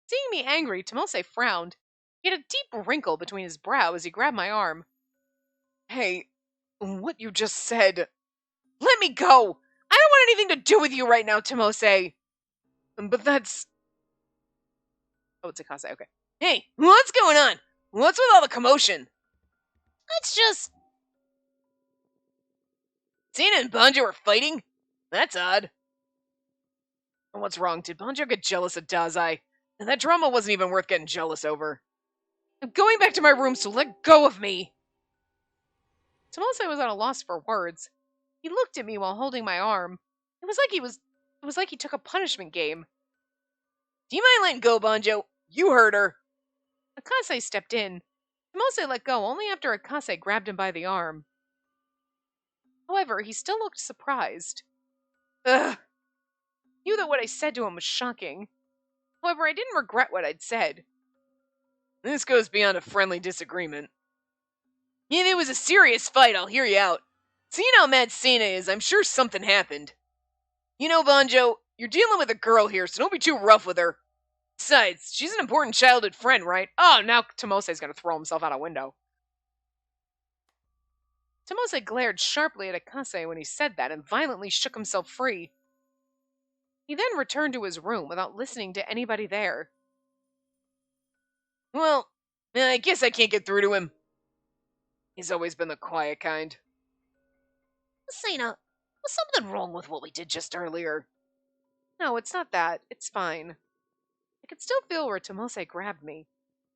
[SPEAKER 1] Seeing me angry, Tomose frowned. He had a deep wrinkle between his brow as he grabbed my arm. Hey, what you just said... Let me go! I don't want anything to do with you right now, Tomose. But that's... Oh, it's Akase, okay. Hey, what's going on? What's with all the commotion? Let's just... Sina and Banjo are fighting? That's odd. What's wrong? Did Banjo get jealous of Dazai? And that drama wasn't even worth getting jealous over. I'm going back to my room, so let go of me. Tomose was at a loss for words. He looked at me while holding my arm. It was like he took a punishment game. Do you mind letting go, Banjo? You hurt her. Akase stepped in. Tomose let go only after Akase grabbed him by the arm. However, he still looked surprised. Ugh. Knew that what I said to him was shocking. However, I didn't regret what I'd said. This goes beyond a friendly disagreement. If it was a serious fight, I'll hear you out. Seeing how mad Sina is, I'm sure something happened. You know, Banjo, you're dealing with a girl here, so don't be too rough with her. Besides, she's an important childhood friend, right? Oh, now Tomose's gonna throw himself out a window. Tomose glared sharply at Akase when he said that and violently shook himself free. He then returned to his room without listening to anybody there. Well, I guess I can't get through to him. He's always been the quiet kind. Sina, was something wrong with what we did just earlier? No, it's not that. It's fine. I could still feel where Tomose grabbed me.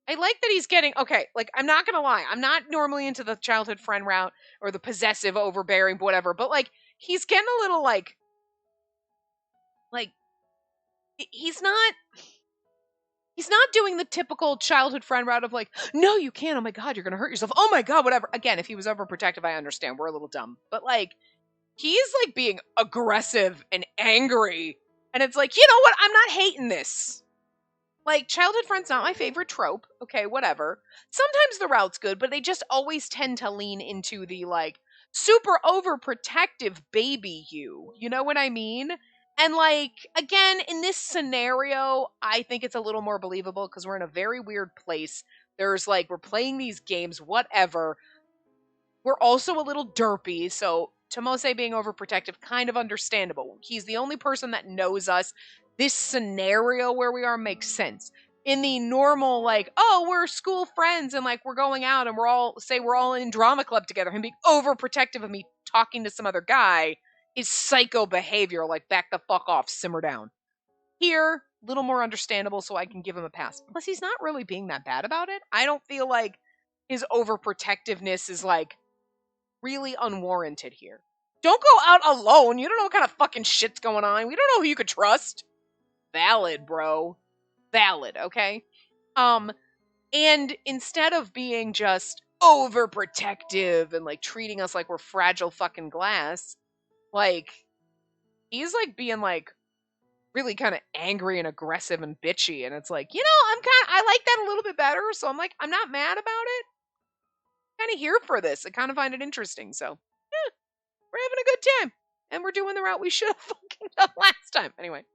[SPEAKER 1] I like that he's getting... Okay, like, I'm not gonna lie. I'm not normally into the childhood friend route or the possessive, overbearing, whatever. But, like, he's getting a little, like... He's not doing the typical childhood friend route of, like, no, you can't. Oh, my God, you're gonna hurt yourself. Oh, my God, whatever. Again, if he was overprotective, I understand. We're a little dumb. But, like, he's, like, being aggressive and angry. And it's like, you know what? I'm not hating this. Like, childhood friend's not my favorite trope. Okay, whatever. Sometimes the route's good, but they just always tend to lean into the, like, super overprotective baby you. You know what I mean? And, like, again, in this scenario, I think it's a little more believable because we're in a very weird place. There's, like, we're playing these games, whatever. We're also a little derpy, so Tomose being overprotective, kind of understandable. He's the only person that knows us. This scenario where we are makes sense. In the normal, like, oh, we're school friends and, like, we're going out and we're all in drama club together. Him being overprotective of me talking to some other guy is psycho behavior. Like, back the fuck off, simmer down. Here, a little more understandable, so I can give him a pass. Plus, he's not really being that bad about it. I don't feel like his overprotectiveness is, like, really unwarranted here. Don't go out alone. You don't know what kind of fucking shit's going on. We don't know who you could trust. Valid, bro. Valid, okay? And instead of being just overprotective and, like, treating us like we're fragile fucking glass, like, he's, like, being, like, really kind of angry and aggressive and bitchy, and it's like, you know, I like that a little bit better, so I'm like, I'm not mad about it. Kind of here for this. I kind of find it interesting, so, we're having a good time. And we're doing the route we should have fucking done last time. Anyway,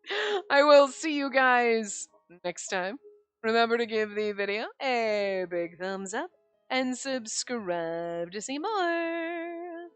[SPEAKER 1] I will see you guys next time. Remember to give the video a big thumbs up and subscribe to see more.